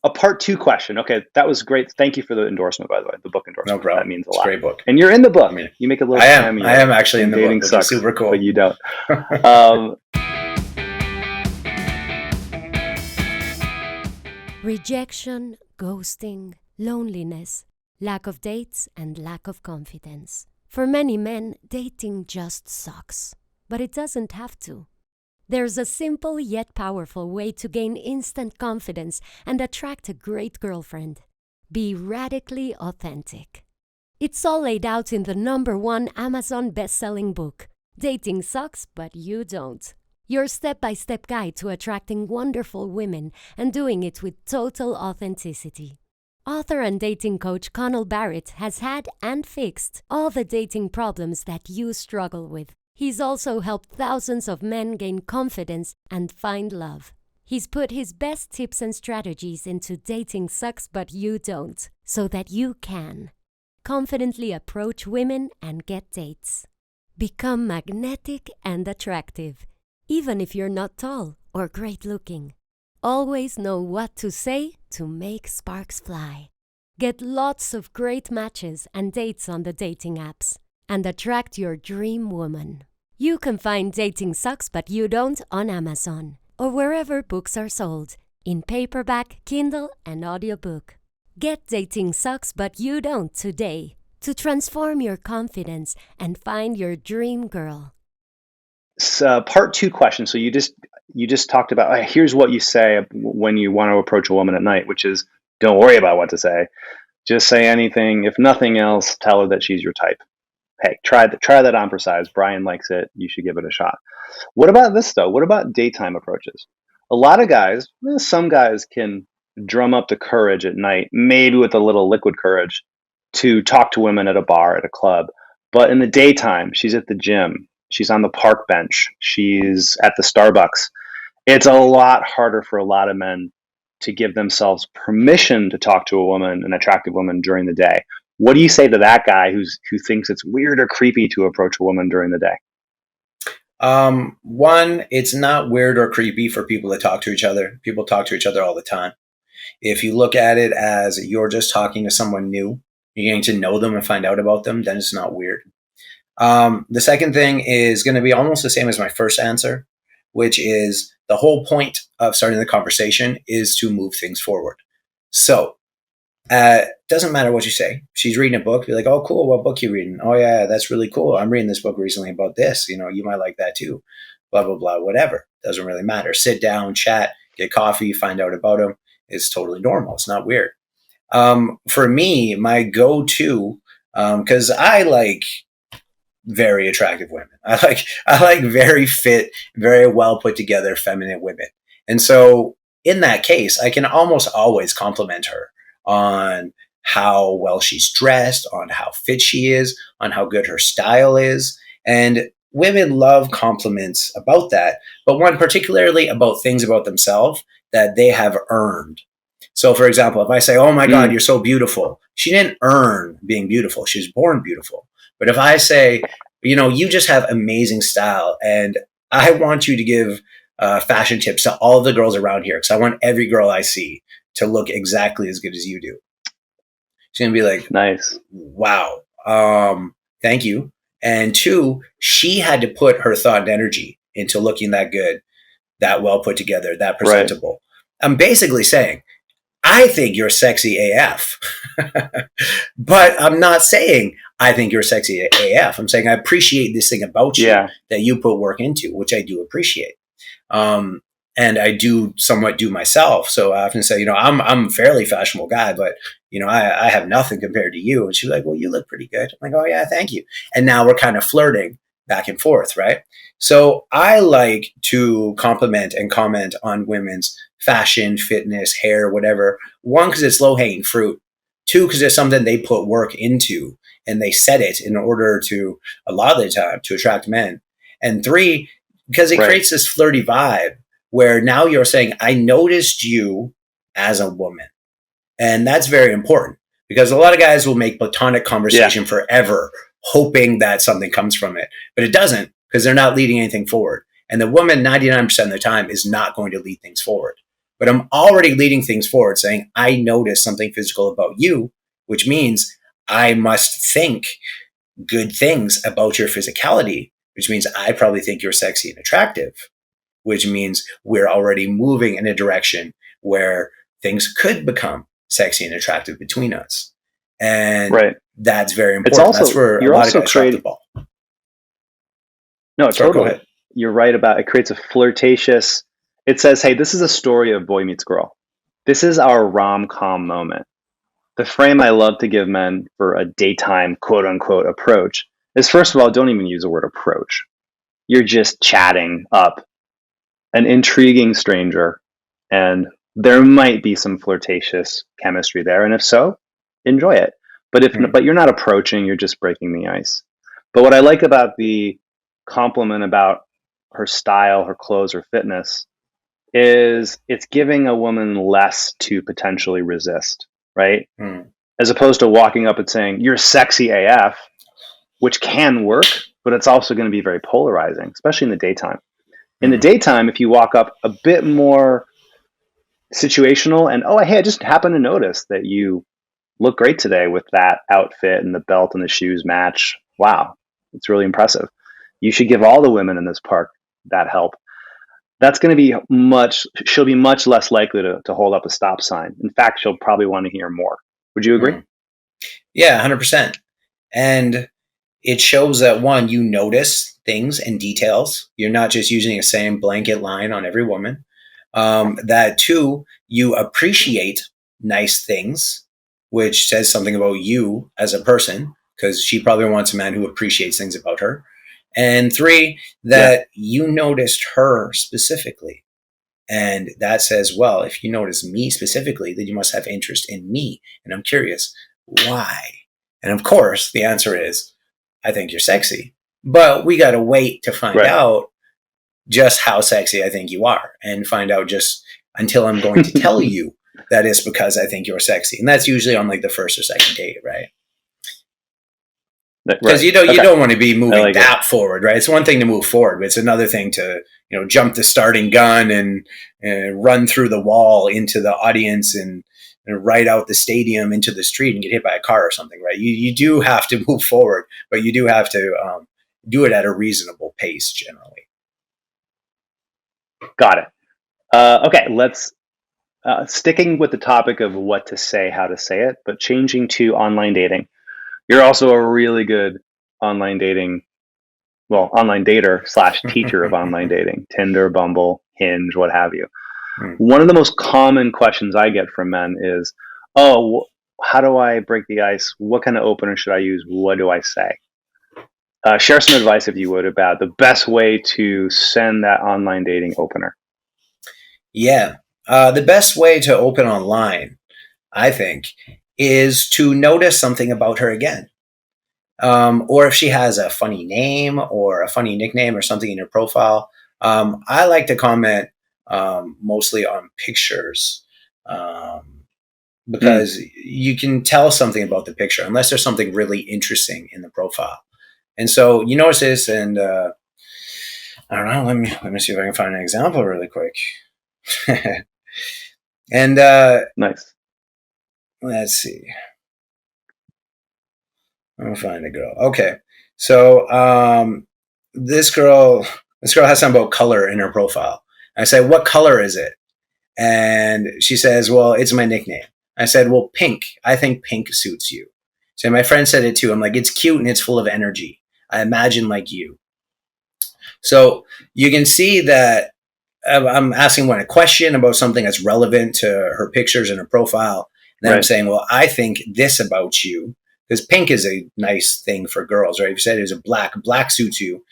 A part 2 question. Okay, that was great. Thank you for the endorsement, by the way, the book endorsement. No problem. That means a lot. It's a great book. And you're in the book. You make a little cameo. I am actually in the book. Sucks, super cool. But you don't. Rejection, ghosting, loneliness, lack of dates, and lack of confidence. For many men, dating just sucks. But it doesn't have to. There's a simple yet powerful way to gain instant confidence and attract a great girlfriend. Be radically authentic. It's all laid out in the #1 Amazon best-selling book, Dating Sucks, But You Don't. Your step-by-step guide to attracting wonderful women and doing it with total authenticity. Author and dating coach Connell Barrett has had and fixed all the dating problems that you struggle with. He's also helped thousands of men gain confidence and find love. He's put his best tips and strategies into Dating Sucks But You Don't, so that you can confidently approach women and get dates. Become magnetic and attractive, even if you're not tall or great looking. Always know what to say to make sparks fly. Get lots of great matches and dates on the dating apps and attract your dream woman. You can find Dating Sucks But You Don't on Amazon or wherever books are sold, in paperback, Kindle, and audiobook. Get Dating Sucks But You Don't today to transform your confidence and find your dream girl. Part 2 question. So you just talked about, here's what you say when you want to approach a woman at night, which is, don't worry about what to say. Just say anything. If nothing else, tell her that she's your type. Hey, try that on for size. Brian likes it. You should give it a shot. What about this, though? What about daytime approaches? A lot of guys, some guys can drum up the courage at night, maybe with a little liquid courage, to talk to women at a bar, at a club. But in the daytime, she's at the gym. She's on the park bench. She's at the Starbucks. It's a lot harder for a lot of men to give themselves permission to talk to a woman, an attractive woman, during the day. What do you say to that guy who thinks it's weird or creepy to approach a woman during the day? One, it's not weird or creepy for people to talk to each other. People talk to each other all the time. If you look at it as you're just talking to someone new, you're getting to know them and find out about them, then it's not weird. The second thing is going to be almost the same as my first answer, which is the whole point of starting the conversation is to move things forward. So doesn't matter what you say. She's reading a book. You're like, oh, cool. What book you reading? Oh, yeah, that's really cool. I'm reading this book recently about this. You might like that too. Blah, blah, blah, whatever. Doesn't really matter. Sit down, chat, get coffee, find out about them. It's totally normal. It's not weird. For me, my go-to, because I like very attractive women. I like very fit, very well put together, feminine women. And so in that case, I can almost always compliment her on how well she's dressed, on how fit she is, on how good her style is. And women love compliments about that, but one particularly about things about themselves that they have earned. So for example, if I say, oh my God, you're so beautiful, she didn't earn being beautiful. She was born beautiful. But if I say, you just have amazing style and I want you to give fashion tips to all the girls around here because I want every girl I see to look exactly as good as you do. She's going to be like, nice. Wow. Thank you. And 2, she had to put her thought and energy into looking that good, that well put together, that presentable. Right. I'm basically saying, I think you're sexy AF, but I'm not saying I think you're sexy AF. I'm saying I appreciate this thing about you that you put work into, which I do appreciate. And I do somewhat do myself. So I often say, I'm a fairly fashionable guy, but I have nothing compared to you. And she's like, well, you look pretty good. I'm like, oh yeah, thank you. And now we're kind of flirting back and forth, right? So I like to compliment and comment on women's fashion, fitness, hair, whatever. One, because it's low hanging fruit. Two, because it's something they put work into and they set it in order to, a lot of the time, to attract men. And three, because it creates this flirty vibe where now you're saying, I noticed you as a woman. And that's very important because a lot of guys will make platonic conversation forever, hoping that something comes from it. But it doesn't because they're not leading anything forward. And the woman, 99% of the time, is not going to lead things forward. But I'm already leading things forward saying, I noticed something physical about you, which means I must think good things about your physicality, which means I probably think you're sexy and attractive, which means we're already moving in a direction where things could become sexy and attractive between us. And that's very important. It's also, that's where a lot of guys drop the ball. No, totally. You're right about it. Creates a flirtatious, it says, hey, this is a story of boy meets girl. This is our rom-com moment. The frame I love to give men for a daytime quote unquote approach is, first of all, don't even use the word approach. You're just chatting up an intriguing stranger, and there might be some flirtatious chemistry there. And if so, enjoy it. But you're not approaching, you're just breaking the ice. But what I like about the compliment about her style, her clothes, her fitness is it's giving a woman less to potentially resist, right? As opposed to walking up and saying, you're sexy AF, which can work, but it's also going to be very polarizing, especially in the daytime. In the daytime, if you walk up a bit more situational and, oh, hey, I just happened to notice that you look great today with that outfit and the belt and the shoes match. Wow, it's really impressive. You should give all the women in this park that help. That's going to be she'll be much less likely to hold up a stop sign. In fact, she'll probably want to hear more. Would you agree? Yeah, 100%. And it shows that, one, you notice things and details. You're not just using the same blanket line on every woman. That, two, you appreciate nice things, which says something about you as a person, because she probably wants a man who appreciates things about her. And three, that you noticed her specifically. And that says, well, if you notice me specifically, then you must have interest in me. And I'm curious, why? And of course, the answer is, I think you're sexy. But we got to wait to find out just how sexy I think you are, and find out just until I'm going to tell you that it's because I think you're sexy. And that's usually on like the first or second date, right? Because you don't want to be moving that forward, right? It's one thing to move forward, but it's another thing to, jump the starting gun and run through the wall into the audience and ride out the stadium into the street and get hit by a car or something, right? You do have to move forward, but you do have to do it at a reasonable pace generally. Got it. Okay, let's sticking with the topic of what to say, how to say it, but changing to online dating. You're also a really good online dater / teacher of online dating, Tinder, Bumble, Hinge, what have you. One of the most common questions I get from men is, oh, how do I break the ice? What kind of opener should I use? What do I say? Share some advice, if you would, about the best way to send that online dating opener. Yeah. The best way to open online, I think, is to notice something about her again. Or if she has a funny name or a funny nickname or something in her profile. I like to comment mostly on pictures because you can tell something about the picture unless there's something really interesting in the profile. And so you notice this, and I don't know. Let me see if I can find an example really quick. And nice. Let's see. I'm gonna find a girl. Okay, so this girl has something about color in her profile. I say, what color is it? And she says, well, it's my nickname. I said, well, pink. I think pink suits you. So my friend said it too. I'm like, it's cute and it's full of energy. I imagine like you. So you can see that I'm asking one a question about something that's relevant to her pictures and her profile. And then I'm saying, well, I think this about you, because pink is a nice thing for girls, right? If you said it was black suits you.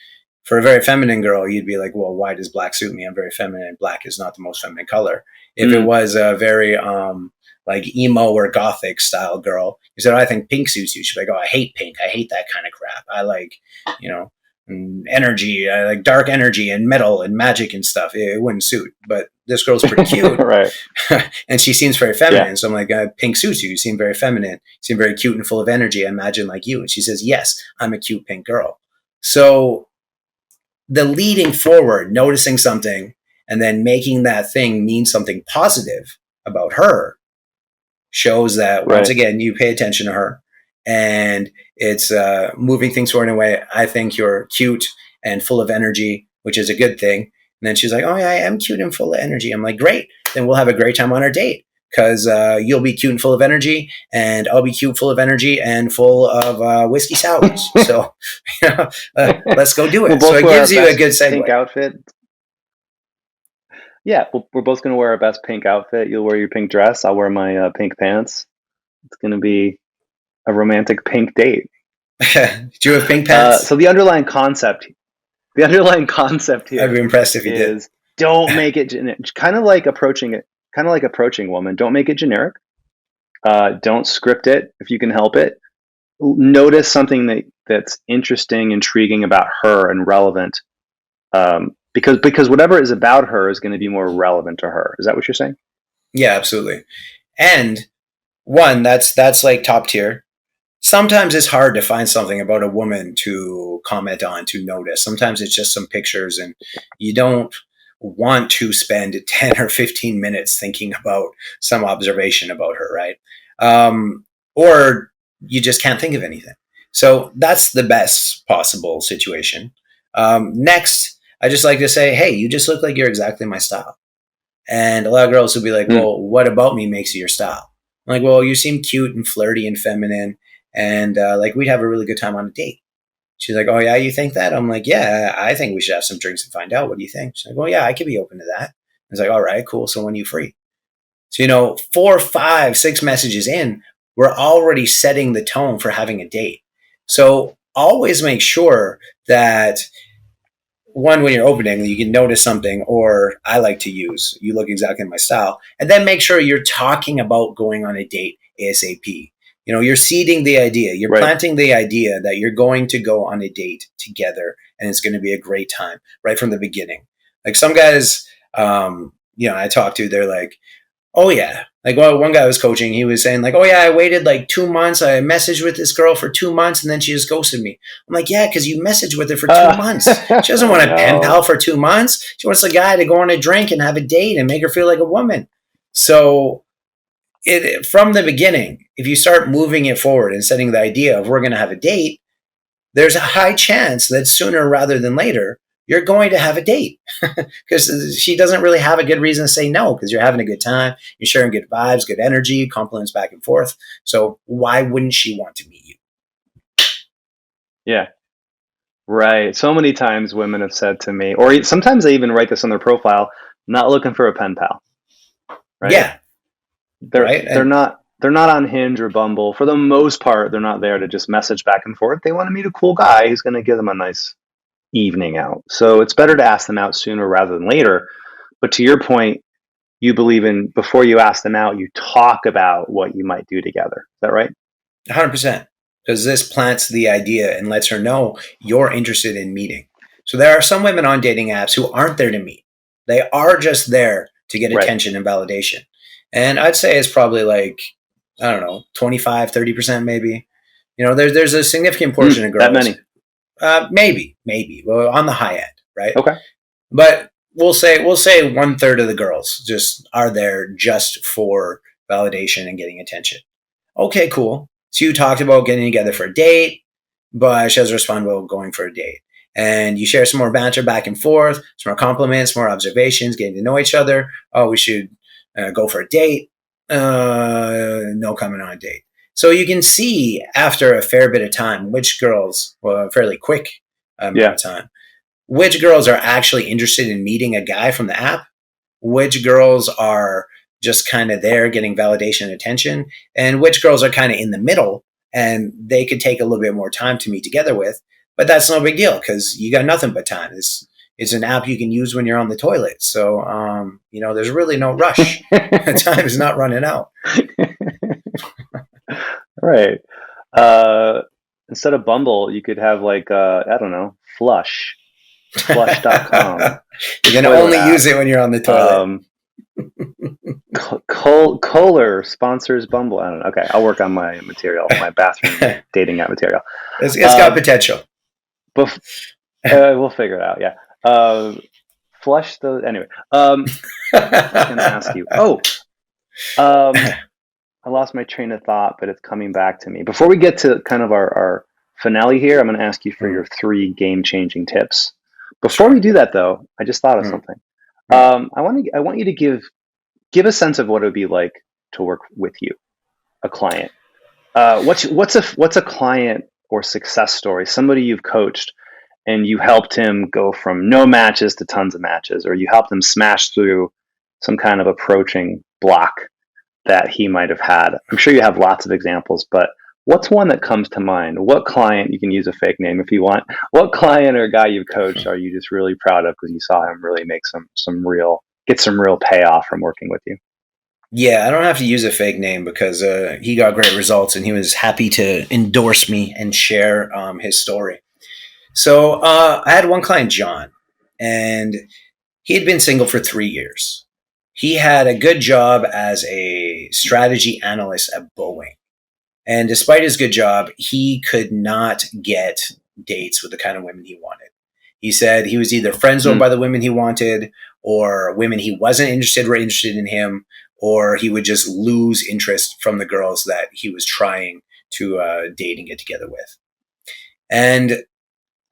For a very feminine girl, you'd be like, well, why does black suit me? I'm very feminine. Black is not the most feminine color. If it was a very like emo or gothic style girl, you said, oh, I think pink suits you. She'd be like, oh, I hate pink. I hate that kind of crap. I like, energy. I like dark energy and metal and magic and stuff. It wouldn't suit. But this girl's pretty cute. Right. And she seems very feminine. Yeah. So I'm like, pink suits you. You seem very feminine. You seem very cute and full of energy. I imagine like you. And she says, yes, I'm a cute pink girl. So the leading forward, noticing something, and then making that thing mean something positive about her shows that, once again, you pay attention to her, and it's moving things forward in a way. I think you're cute and full of energy, which is a good thing. And then she's like, oh, yeah, I am cute and full of energy. I'm like, great. Then we'll have a great time on our date, because you'll be cute and full of energy, and I'll be cute, full of energy, and full of whiskey sours. So let's go do it. So it gives you a good segue. Pink outfit. Yeah, we're both going to wear our best pink outfit. You'll wear your pink dress. I'll wear my pink pants. It's going to be a romantic pink date. Do you have pink pants? So the underlying concept here. I'd be impressed if you did. Don't make it kind of like approaching woman. Don't make it generic. Don't script it if you can help it. Notice something that's interesting, intriguing about her and relevant. Because whatever is about her is going to be more relevant to her. Is that what you're saying? Yeah, absolutely. And one, that's like top tier. Sometimes it's hard to find something about a woman to comment on, to notice. Sometimes it's just some pictures, and you don't want to spend 10 or 15 minutes thinking about some observation about her, right? Or you just can't think of anything. So that's the best possible situation. Next, I just like to say, hey, you just look like you're exactly my style. And a lot of girls will be like, well, what about me makes you your style? I'm like, well, you seem cute and flirty and feminine, and like we'd have a really good time on a date. She's like, oh, yeah, you think that? I'm like, yeah, I think we should have some drinks and find out. What do you think? She's like, well, yeah, I could be open to that. I was like, all right, cool. So when are you free? So, 4, 5, 6 messages in, we're already setting the tone for having a date. So always make sure that, one, when you're opening, you can notice something, or I like to use, you look exactly my style. And then make sure you're talking about going on a date ASAP. You're seeding the idea. You're planting the idea that you're going to go on a date together, and it's going to be a great time right from the beginning. Like some guys, I talk to, they're like, oh yeah. Like one guy I was coaching, he was saying like, oh yeah, I waited like 2 months. I messaged with this girl for 2 months, and then she just ghosted me. I'm like, yeah, because you messaged with her for 2 months. She doesn't want a pen pal for 2 months. She wants a guy to go on a drink and have a date and make her feel like a woman. So from the beginning, if you start moving it forward and setting the idea of we're going to have a date, there's a high chance that sooner rather than later, you're going to have a date, because she doesn't really have a good reason to say no, because you're having a good time, you're sharing good vibes, good energy, compliments back and forth. So why wouldn't she want to meet you? Yeah. Right. So many times women have said to me, or sometimes they even write this on their profile, not looking for a pen pal. Right? Yeah. They're not on Hinge or Bumble. For the most part, they're not there to just message back and forth. They want to meet a cool guy who's going to give them a nice evening out. So it's better to ask them out sooner rather than later. But to your point, you believe in, before you ask them out, you talk about what you might do together. Is that right? 100%. Because this plants the idea and lets her know you're interested in meeting. So there are some women on dating apps who aren't there to meet. They are just there to get attention and validation. And I'd say it's probably like, I don't know, 25, 30% maybe. There's a significant portion of girls. That many? Maybe. Well, on the high end, right? Okay. But we'll say 1/3 of the girls just are there just for validation and getting attention. Okay, cool. So you talked about getting together for a date, but she has responded about going for a date. And you share some more banter back and forth, some more compliments, more observations, getting to know each other. Oh, we should go for a date. No coming on a date. So you can see after a fair bit of time which girls, well, a fairly quick amount of time, which girls are actually interested in meeting a guy from the app, which girls are just kind of there getting validation and attention, and which girls are kind of in the middle and they could take a little bit more time to meet together with. But that's no big deal because you got nothing but time. It's an app you can use when you're on the toilet. So, there's really no rush. Time is not running out. Right. Instead of Bumble, you could have like, I don't know, flush.com. You're going to only use it when you're on the toilet. Kohler sponsors Bumble. I don't know. Okay, I'll work on my material, my bathroom dating app material. It's got potential. We'll figure it out. Yeah. Flush those. Anyway, I was going to ask you. I lost my train of thought, but it's coming back to me. Before we get to kind of our finale here, I'm going to ask you for your 3 game-changing tips. Before we do that, though, I just thought of something. I want you to give a sense of what it would be like to work with you, a client. What's a client or success story? Somebody you've coached and you helped him go from no matches to tons of matches, or you helped him smash through some kind of approaching block that he might have had. I'm sure you have lots of examples, but what's one that comes to mind? What client, you can use a fake name if you want, what client or guy you've coached are you just really proud of because you saw him really make some real payoff from working with you? Yeah, I don't have to use a fake name because he got great results and he was happy to endorse me and share his story. So I had one client, John, and he had been single for 3 years. He had a good job as a strategy analyst at Boeing. And despite his good job, he could not get dates with the kind of women he wanted. He said he was either friend zoned by the women he wanted, or women he wasn't interested were interested in him, or he would just lose interest from the girls that he was trying to date and get together with. And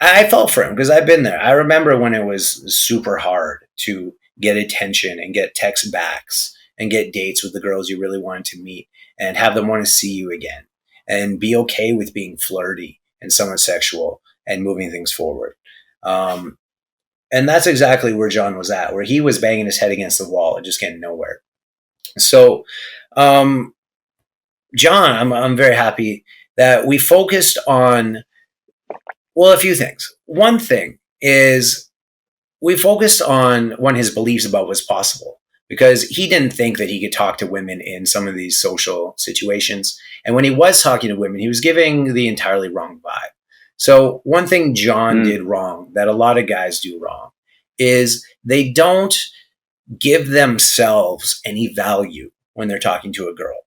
I felt for him because I've been there. I remember when it was super hard to get attention and get text backs and get dates with the girls you really wanted to meet and have them want to see you again and be okay with being flirty and somewhat sexual and moving things forward. And that's exactly where John was at, where he was banging his head against the wall and just getting nowhere. So, John, I'm very happy that we focused on, well, a few things. One thing is we focused on his beliefs about what's possible, because he didn't think that he could talk to women in some of these social situations. And when he was talking to women, he was giving the entirely wrong vibe. So one thing John did wrong that a lot of guys do wrong is they don't give themselves any value when they're talking to a girl.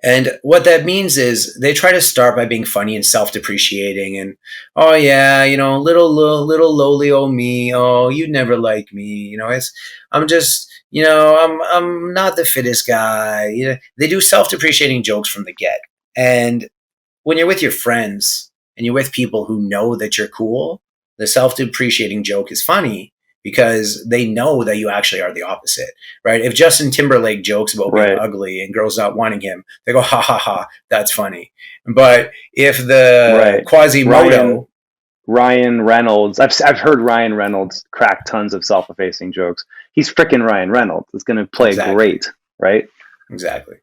And what that means is they try to start by being funny and self-depreciating and, oh yeah, little lowly old me. Oh, you'd never like me. I'm just, I'm not the fittest guy. They do self-depreciating jokes from the get. And when you're with your friends and you're with people who know that you're cool, the self-depreciating joke is funny because they know that you actually are the opposite, right? If Justin Timberlake jokes about being ugly and girls not wanting him, they go, ha, ha, ha, that's funny. But if the Quasimodo... Ryan Reynolds, I've heard Ryan Reynolds crack tons of self-effacing jokes. He's freaking Ryan Reynolds. It's going to play great, right? Exactly.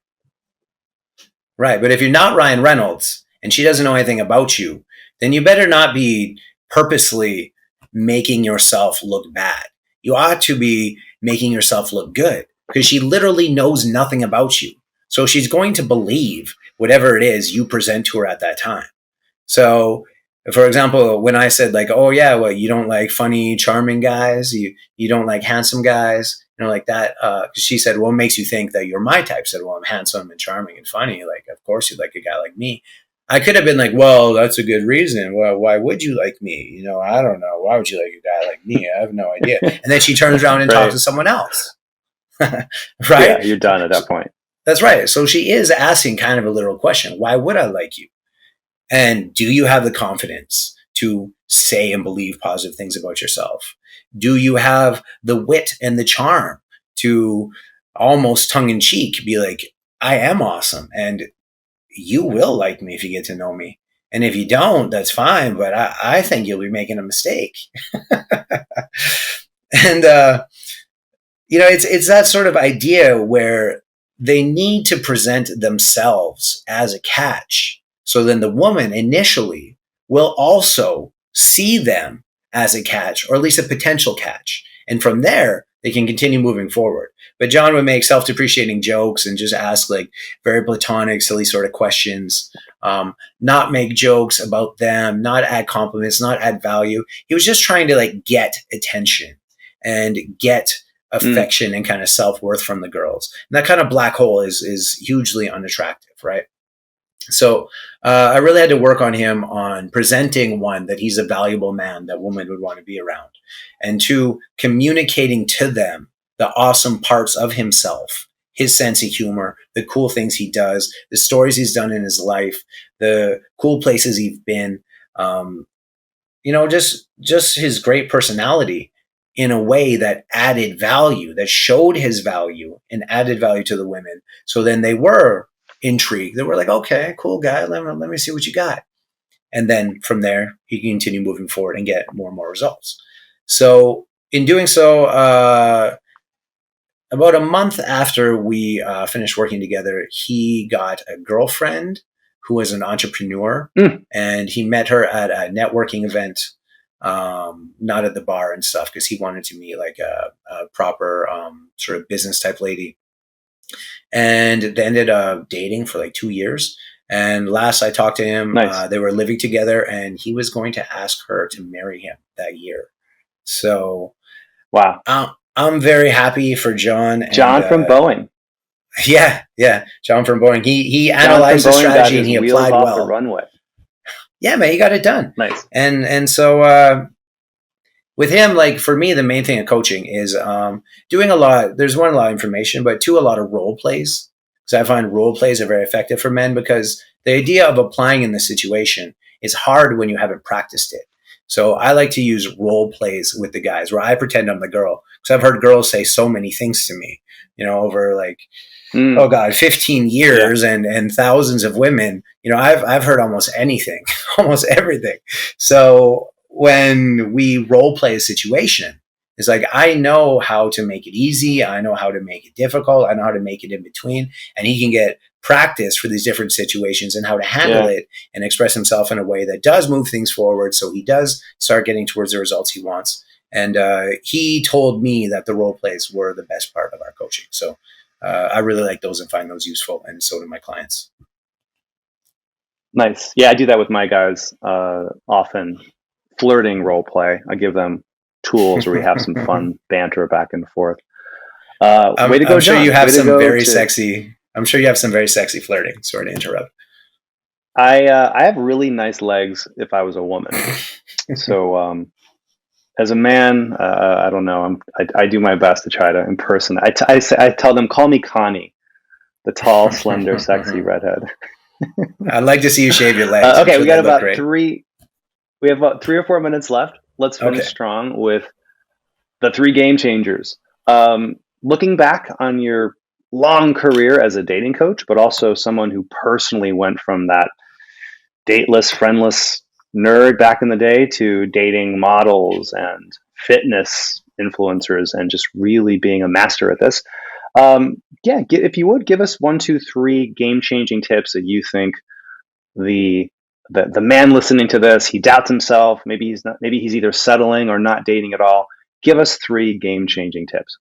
Right, but if you're not Ryan Reynolds and she doesn't know anything about you, then you better not be purposely making yourself look bad. You ought to be making yourself look good because she literally knows nothing about you. So she's going to believe whatever it is you present to her at that time. So, for example, when I said like, oh yeah, well, you don't like funny, charming guys, you don't like handsome guys, like that. She said, well, what makes you think that you're my type? I said, well, I'm handsome and charming and funny. Like, of course you'd like a guy like me. I could have been like, well, that's a good reason. Well, why would you like me? I don't know. Why would you like a guy like me? I have no idea. And then she turns around and talks to someone else. Right? Yeah, you're done at that point. That's right. So she is asking kind of a literal question. Why would I like you? And do you have the confidence to say and believe positive things about yourself? Do you have the wit and the charm to almost tongue in cheek be like, I am awesome. And you will like me if you get to know me. And if you don't, that's fine. But I think you'll be making a mistake. And, it's that sort of idea where they need to present themselves as a catch So then the woman initially will also see them as a catch, or at least a potential catch. And from there, they can continue moving forward. But John would make self-depreciating jokes and just ask like very platonic, silly sort of questions, not make jokes about them, not add compliments, not add value. He was just trying to like get attention and get affection and kind of self-worth from the girls. And that kind of black hole is hugely unattractive, right? So I really had to work on him on presenting, one, that he's a valuable man that women would want to be around, and two, communicating to them the awesome parts of himself, his sense of humor, the cool things he does, the stories he's done in his life, the cool places he's been, just his great personality in a way that added value, that showed his value and added value to the women. So then they were intrigued. They were like, okay, cool guy. Let me see what you got. And then from there, he can continue moving forward and get more and more results. So in doing so, about a month after we finished working together, he got a girlfriend who was an entrepreneur, and he met her at a networking event, not at the bar and stuff, because he wanted to meet like a proper sort of business type lady. And they ended up dating for like 2 years. And last I talked to him, Nice. They were living together, and he was going to ask her to marry him that year. So, wow. I'm very happy for John. John from Boeing. Yeah, John from Boeing. He analyzed the strategy and he applied well. The runway. Yeah, man, he got it done. Nice. And so with him, like for me, the main thing in coaching is doing a lot. There's one, a lot of information, but two, a lot of role plays. Because I find role plays are very effective for men, because the idea of applying in the situation is hard when you haven't practiced it. So I like to use role plays with the guys where I pretend I'm the girl, because I've heard girls say so many things to me, over like, 15 years and thousands of women. I've heard almost anything, almost everything. So when we role play a situation, it's like, I know how to make it easy. I know how to make it difficult. I know how to make it in between. And he can get practice for these different situations and how to handle it and express himself in a way that does move things forward. So he does start getting towards the results he wants. And he told me that the role plays were the best part of our coaching. So I really like those and find those useful. And so do my clients. Nice. Yeah, I do that with my guys often. Flirting role play. I give them tools where we have some fun banter back and forth. Way to go, I'm sure John. you have some very sexy. I'm sure you have some very sexy flirting. Sorry to interrupt. I have really nice legs if I was a woman. So as a man, I don't know. I do my best to try to impersonate. I tell them, call me Connie, the tall, slender, sexy redhead. I'd like to see you shave your legs. Okay, we got about three. We have about 3 or 4 minutes left. Let's finish strong with the 3 game changers. Looking back on your long career as a dating coach, but also someone who personally went from that dateless, friendless nerd back in the day to dating models and fitness influencers and just really being a master at this. If you would give us 1, 2, 3 game-changing tips that you think the man listening to this, he doubts himself. Maybe he's either settling or not dating at all. Give us 3 game-changing tips.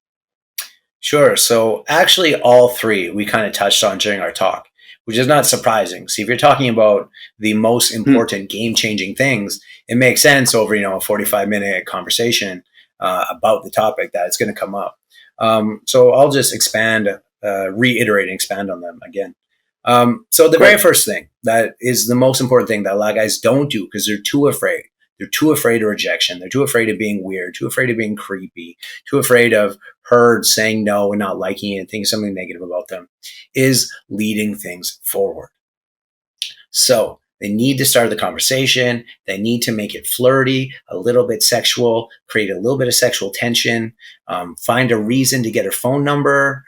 Sure. So actually all 3 we kind of touched on during our talk, which is not surprising. See, if you're talking about the most important game-changing things, it makes sense over, a 45-minute conversation about the topic that it's going to come up. So I'll just reiterate and expand on them again. So the very first thing that is the most important thing that a lot of guys don't do because they're too afraid. They're too afraid of rejection. They're too afraid of being weird, too afraid of being creepy, too afraid of her saying no and not liking it and thinking something negative about them, is leading things forward. So they need to start the conversation. They need to make it flirty, a little bit sexual, create a little bit of sexual tension, find a reason to get her phone number,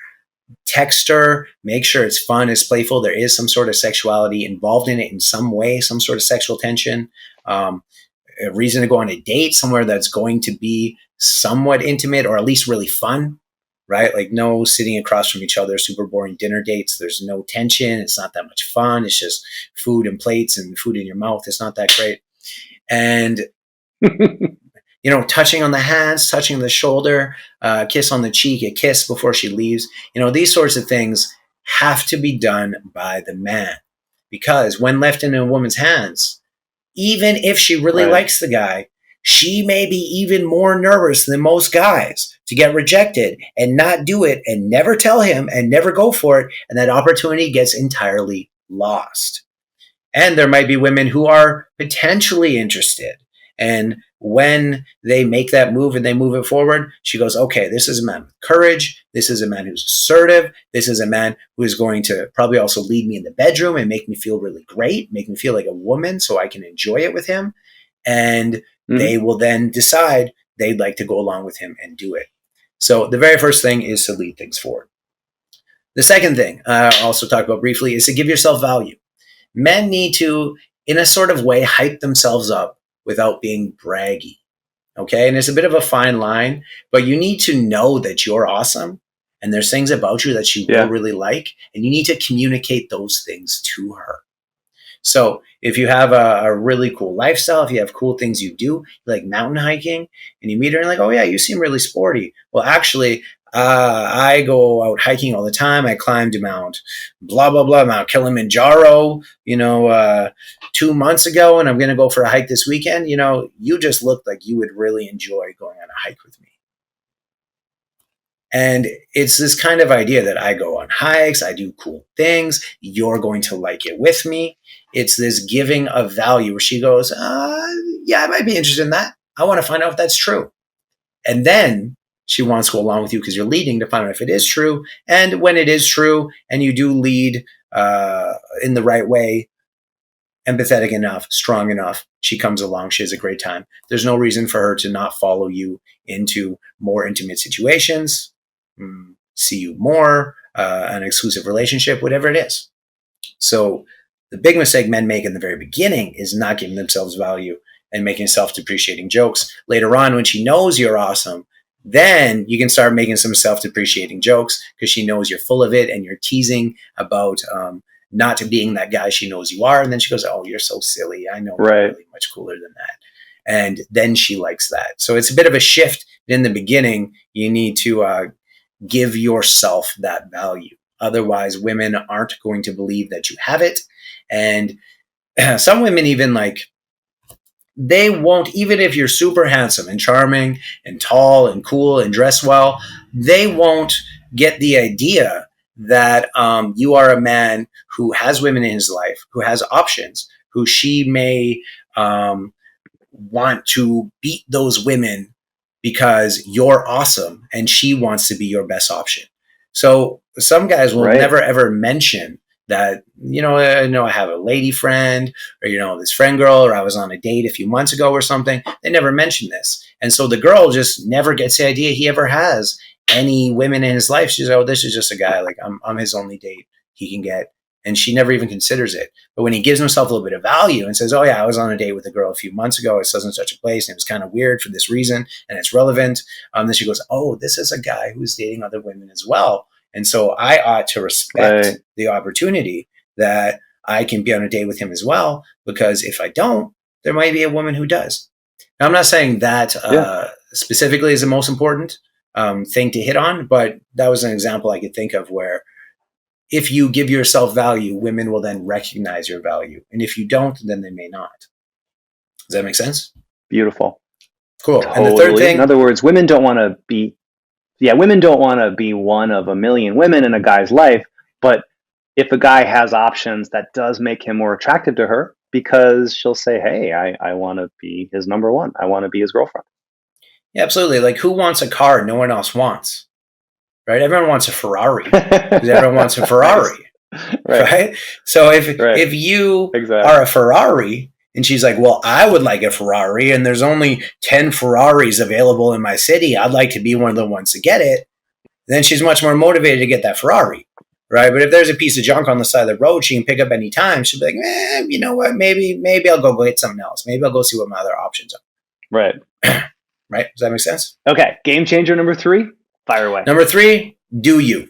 text her, make sure it's fun, it's playful. There is some sort of sexuality involved in it in some way, some sort of sexual tension, a reason to go on a date somewhere that's going to be somewhat intimate or at least really fun, right? Like no sitting across from each other, super boring dinner dates. There's no tension. It's not that much fun. It's just food and plates and food in your mouth. It's not that great. And, touching on the hands, touching the shoulder, kiss on the cheek, a kiss before she leaves, these sorts of things have to be done by the man. Because when left in a woman's hands, even if she really likes the guy, she may be even more nervous than most guys to get rejected and not do it and never tell him and never go for it. And that opportunity gets entirely lost. And there might be women who are potentially interested. And when they make that move and they move it forward, she goes, okay, this is a man with courage. This is a man who's assertive. This is a man who is going to probably also lead me in the bedroom and make me feel really great, make me feel like a woman so I can enjoy it with him. And they will then decide they'd like to go along with him and do it. So the very first thing is to lead things forward. The second thing I'll also talk about briefly is to give yourself value. Men need to, in a sort of way, hype themselves up without being braggy. Okay. And it's a bit of a fine line, but you need to know that you're awesome and there's things about you that she will really like, and you need to communicate those things to her. So if you have a really cool lifestyle, if you have cool things you do, like mountain hiking, and you meet her and like, oh yeah, you seem really sporty. Well, actually, I go out hiking all the time. I climbed Mount blah, blah, blah, Mount Kilimanjaro, 2 months ago, and I'm going to go for a hike this weekend. You just looked like you would really enjoy going on a hike with me. And it's this kind of idea that I go on hikes, I do cool things, you're going to like it with me. It's this giving of value where she goes, yeah, I might be interested in that. I want to find out if that's true. And then she wants to go along with you because you're leading to find out if it is true. And when it is true and you do lead in the right way, empathetic enough, strong enough, she comes along, she has a great time. There's no reason for her to not follow you into more intimate situations, see you more, an exclusive relationship, whatever it is. So the big mistake men make in the very beginning is not giving themselves value and making self-depreciating jokes. Later on, when she knows you're awesome, then you can start making some self-depreciating jokes because she knows you're full of it and you're teasing about not being that guy she knows you are. And then she goes, oh, you're so silly. I know you're really much cooler than that. And then she likes that. So it's a bit of a shift. In the beginning, you need to give yourself that value. Otherwise, women aren't going to believe that you have it. And some women even they won't, even if you're super handsome and charming and tall and cool and dress well, they won't get the idea that you are a man who has women in his life, who has options, who she may want to beat those women because you're awesome and she wants to be your best option. So some guys will never ever mention that, I know I have a lady friend or, this friend girl, or I was on a date a few months ago or something. They never mention this. And so the girl just never gets the idea he ever has any women in his life. She's like, oh, this is just a guy. Like I'm his only date he can get. And she never even considers it. But when he gives himself a little bit of value and says, oh yeah, I was on a date with a girl a few months ago. It says in such a place and it was kind of weird for this reason and it's relevant. Then she goes, oh, this is a guy who's dating other women as well. And so I ought to respect the opportunity that I can be on a date with him as well, because if I don't, there might be a woman who does. Now, I'm not saying that specifically is the most important thing to hit on, but that was an example I could think of where if you give yourself value, women will then recognize your value. And if you don't, then they may not. Does that make sense? Beautiful. Cool. Totally. And the third thing, in other words, women don't want to be one of a million women in a guy's life. But if a guy has options, that does make him more attractive to her because she'll say, hey, I want to be his number one. I want to be his girlfriend. Yeah, absolutely. Like who wants a car no one else wants? Right? Everyone wants a Ferrari because everyone wants a Ferrari. Right? So if you are a Ferrari and she's like, well, I would like a Ferrari and there's only 10 Ferraris available in my city, I'd like to be one of the ones to get it, then she's much more motivated to get that Ferrari. Right? But if there's a piece of junk on the side of the road she can pick up any time, she'll be like, you know what? Maybe I'll go get something else. Maybe I'll go see what my other options are. Right. Right? Does that make sense? Okay. Game changer number 3. Fire away. Number 3, do you.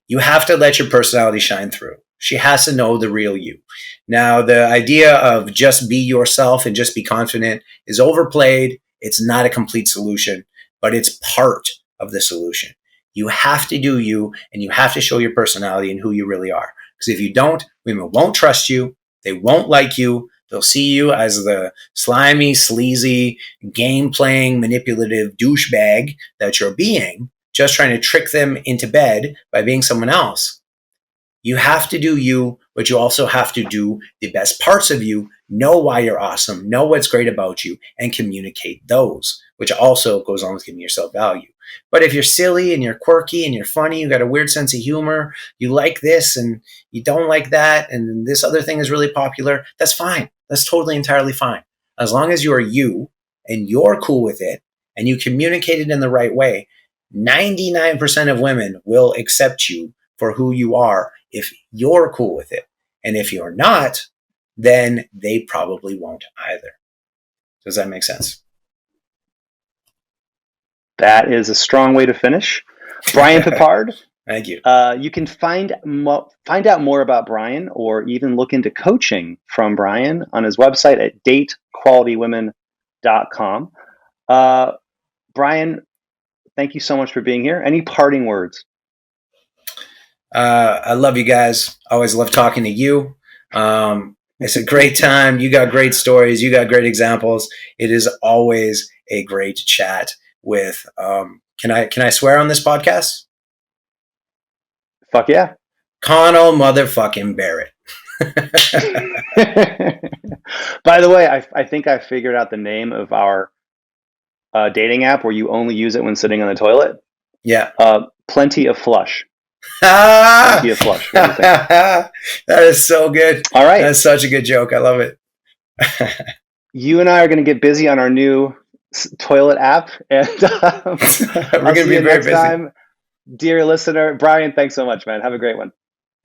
You have to let your personality shine through. She has to know the real you. Now, the idea of just be yourself and just be confident is overplayed. It's not a complete solution, but it's part of the solution. You have to do you, and you have to show your personality and who you really are. Because if you don't, women won't trust you. They won't like you. They'll see you as the slimy, sleazy, game-playing, manipulative douchebag that you're being, just trying to trick them into bed by being someone else. You have to do you, but you also have to do the best parts of you, know why you're awesome, know what's great about you, and communicate those, which also goes on with giving yourself value. But if you're silly and you're quirky and you're funny, you got a weird sense of humor, you like this and you don't like that, and this other thing is really popular, that's fine. That's totally entirely fine. As long as you are you and you're cool with it and you communicate it in the right way, 99% of women will accept you for who you are if you're cool with it. And if you're not, then they probably won't either. Does that make sense? That is a strong way to finish. Brian Pipard. Thank you. You can find out more about Brian or even look into coaching from Brian on his website at datequalitywomen.com. Brian, thank you so much for being here. Any parting words? I love you guys. Always love talking to you. It's a great time. You got great stories. You got great examples. It is always a great chat with, can I swear on this podcast? Fuck yeah. Connell motherfucking Barrett. By the way, I think I figured out the name of our dating app where you only use it when sitting on the toilet. Yeah. Plenty of flush. Plenty of flush. That is so good. All right. That's such a good joke. I love it. You and I are going to get busy on our new toilet app. And we're going to be very busy. Time. Dear listener, Brian, thanks so much, man. Have a great one.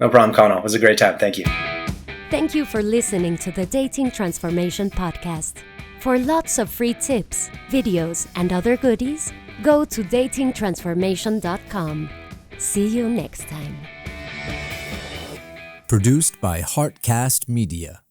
No problem, Connell. It was a great time. Thank you. Thank you for listening to the Dating Transformation Podcast. For lots of free tips, videos, and other goodies, go to datingtransformation.com. See you next time. Produced by Heartcast Media.